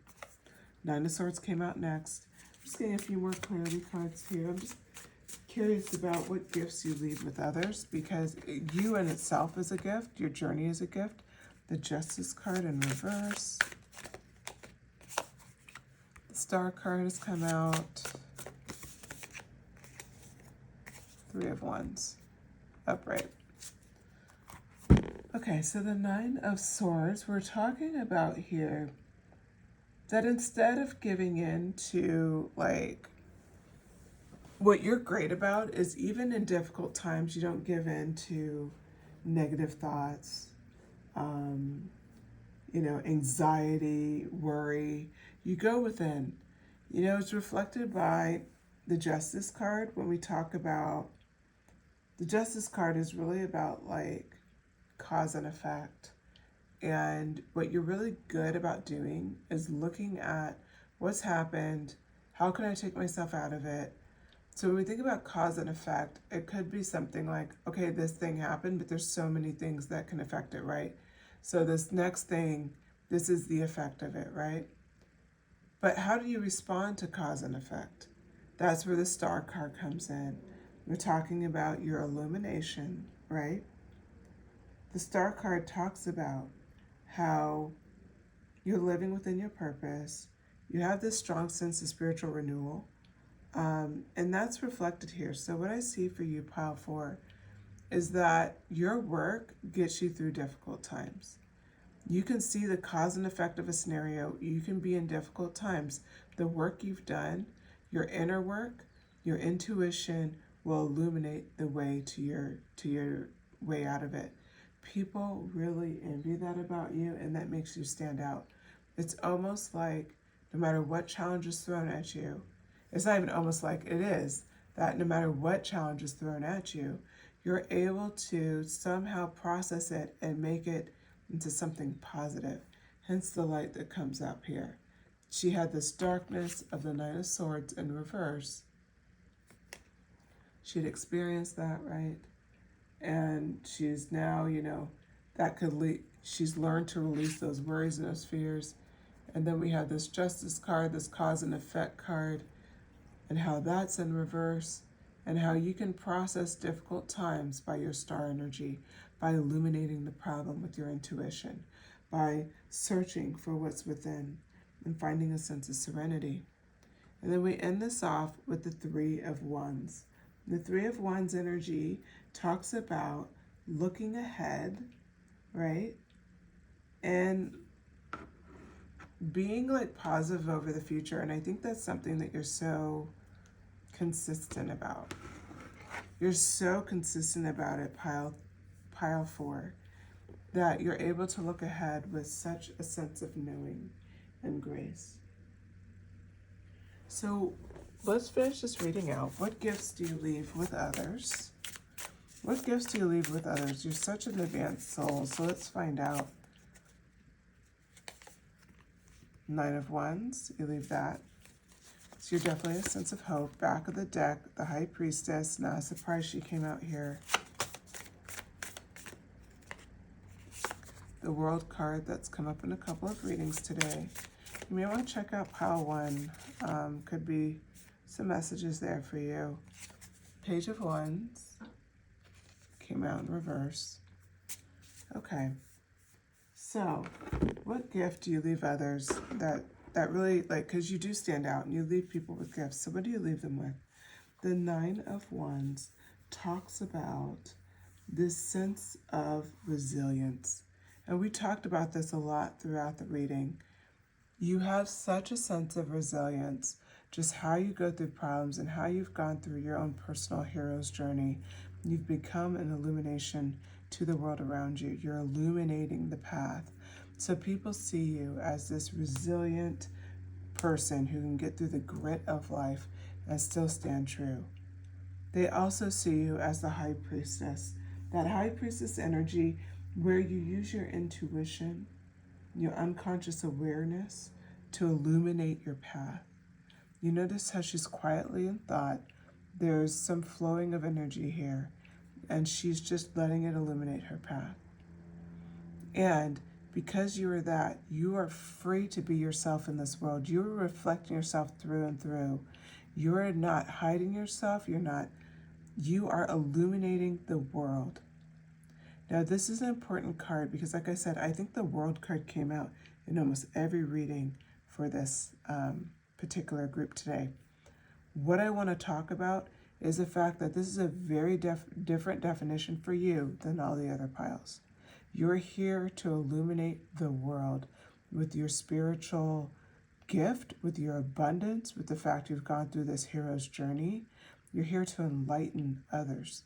of Swords came out next. I'm just getting a few more clarity cards here. I'm just curious about what gifts you leave with others, because you in itself is a gift. Your journey is a gift. The Justice card in reverse. The Star card has come out. Three of Wands, upright. Okay, so the Nine of Swords, we're talking about here that instead of giving in to, like, what you're great about is even in difficult times, you don't give in to negative thoughts, anxiety, worry. You go within. It's reflected by the Justice card. When we talk about the Justice card, is really about, like, cause and effect. And what you're really good about doing is looking at what's happened, how can I take myself out of it. So when we think about cause and effect, it could be something like, okay, this thing happened, but there's so many things that can affect it, right? So this next thing, this is the effect of it, right? But how do you respond to cause and effect? That's where the Star card comes in. We're talking about your illumination, right? The Star card talks about how you're living within your purpose. You have this strong sense of spiritual renewal. And that's reflected here. So what I see for you, Pile 4, is that your work gets you through difficult times. You can see the cause and effect of a scenario. You can be in difficult times. The work you've done, your inner work, your intuition will illuminate the way to your way out of it. People really envy that about you, and that makes you stand out. It's almost like no matter what challenge is thrown at you, it's not even almost like, it is, that no matter what challenge is thrown at you, you're able to somehow process it and make it into something positive. Hence the light that comes up here. She had this darkness of the Nine of Swords in reverse. She'd experienced that, right? And she's now, she's learned to release those worries and those fears. And then we have this Justice card, this cause and effect card, and how that's in reverse, and how you can process difficult times by your star energy, by illuminating the problem with your intuition, by searching for what's within and finding a sense of serenity. And then we end this off with the Three of Wands. The Three of Wands energy talks about looking ahead, right? And being like positive over the future. And I think that's something that you're so consistent about. You're so consistent about it, pile 4, that you're able to look ahead with such a sense of knowing and grace. So let's finish this reading out. What gifts do you leave with others? What gifts do you leave with others? You're such an advanced soul, so let's find out. 9 of Wands, you leave that. So you're definitely a sense of hope. Back of the deck, the High Priestess. Not a surprise she came out here. The World card that's come up in a couple of readings today. You may want to check out pile 1. Could be some messages there for you. Page of Wands came out in reverse. Okay. So, what gift do you leave others that really, like, because you do stand out and you leave people with gifts. So what do you leave them with? The 9 of Wands talks about this sense of resilience. And we talked about this a lot throughout the reading. You have such a sense of resilience, just how you go through problems and how you've gone through your own personal hero's journey. You've become an illumination to the world around you. You're illuminating the path. So people see you as this resilient person who can get through the grit of life and still stand true. They also see you as the High Priestess. That High Priestess energy where you use your intuition, your unconscious awareness to illuminate your path. You notice how she's quietly in thought. There's some flowing of energy here, and she's just letting it illuminate her path. And because you are that, you are free to be yourself in this world. You are reflecting yourself through and through. You are not hiding yourself. You are illuminating the world. Now, this is an important card because, like I said, I think the World card came out in almost every reading for this particular group today. What I want to talk about is the fact that this is a very different definition for you than all the other piles. You're here to illuminate the world with your spiritual gift, with your abundance, with the fact you've gone through this hero's journey. You're here to enlighten others.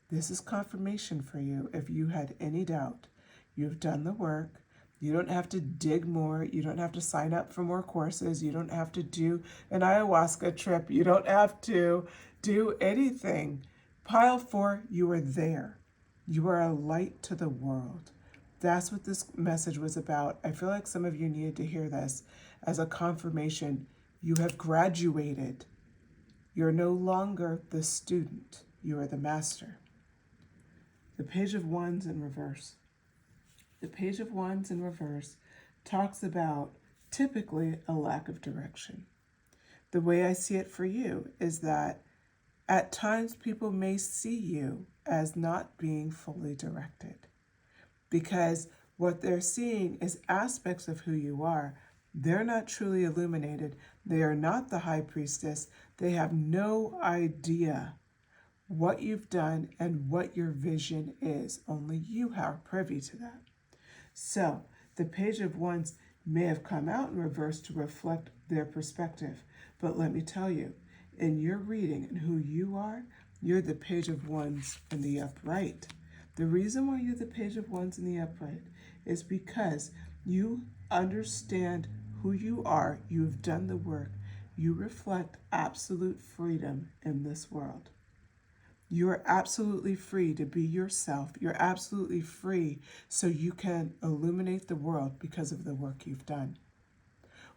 This is confirmation for you if you had any doubt. You've done the work. You don't have to dig more. You don't have to sign up for more courses. You don't have to do an ayahuasca trip. You don't have to do anything. Pile 4, you are there. You are a light to the world. That's what this message was about. I feel like some of you needed to hear this as a confirmation. You have graduated. You're no longer the student. You are the master. The Page of Wands in reverse. The Page of Wands in reverse talks about typically a lack of direction. The way I see it for you is that at times people may see you as not being fully directed because what they're seeing is aspects of who you are. They're not truly illuminated. They are not the High Priestess. They have no idea what you've done and what your vision is. Only you are privy to that. So the Page of Wands may have come out in reverse to reflect their perspective. But let me tell you, in your reading and who you are, you're the Page of Wands in the upright. The reason why you're the Page of Wands in the upright is because you understand who you are. You've done the work. You reflect absolute freedom in this world. You are absolutely free to be yourself. You're absolutely free so you can illuminate the world because of the work you've done.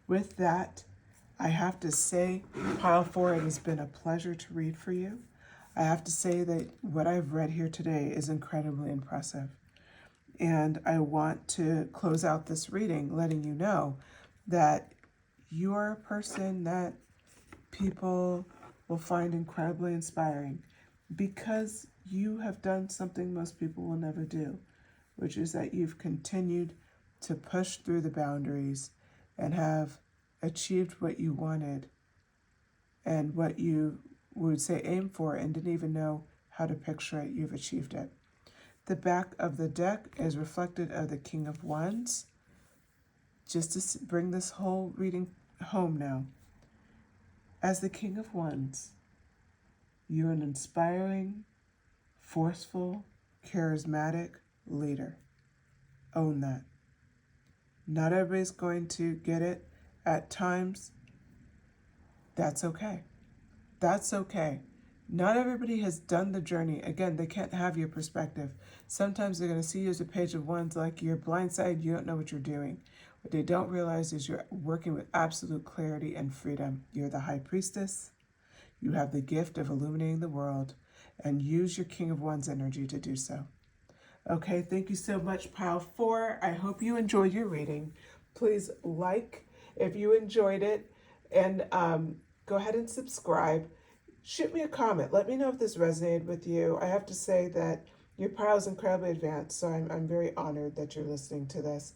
With that, I have to say, Pile 4, it has been a pleasure to read for you. I have to say that what I've read here today is incredibly impressive. And I want to close out this reading letting you know that you are a person that people will find incredibly inspiring because you have done something most people will never do, which is that you've continued to push through the boundaries and have achieved what you wanted and what you would say aim for and didn't even know how to picture it. You've achieved it. The back of the deck is reflected of the King of Wands. just to bring this whole reading home now. As the King of Wands, you're an inspiring, forceful, charismatic leader. Own that. Not everybody's going to get it at times. That's okay. That's okay. Not everybody has done the journey. Again, they can't have your perspective. Sometimes they're going to see you as a Page of Wands like you're blindsided, you don't know what you're doing. What they don't realize is you're working with absolute clarity and freedom. You're the High Priestess. You have the gift of illuminating the world, and use your King of Wands energy to do so. Okay, thank you so much, Pile 4. I hope you enjoyed your reading. Please like if you enjoyed it, and go ahead and subscribe. Shoot me a comment. Let me know if this resonated with you. I have to say that your pile is incredibly advanced, so I'm very honored that you're listening to this.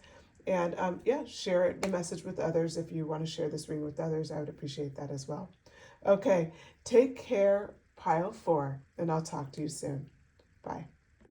And yeah, share the message with others. If you want to share this reading with others, I would appreciate that as well. Okay, take care, Pile 4, and I'll talk to you soon. Bye.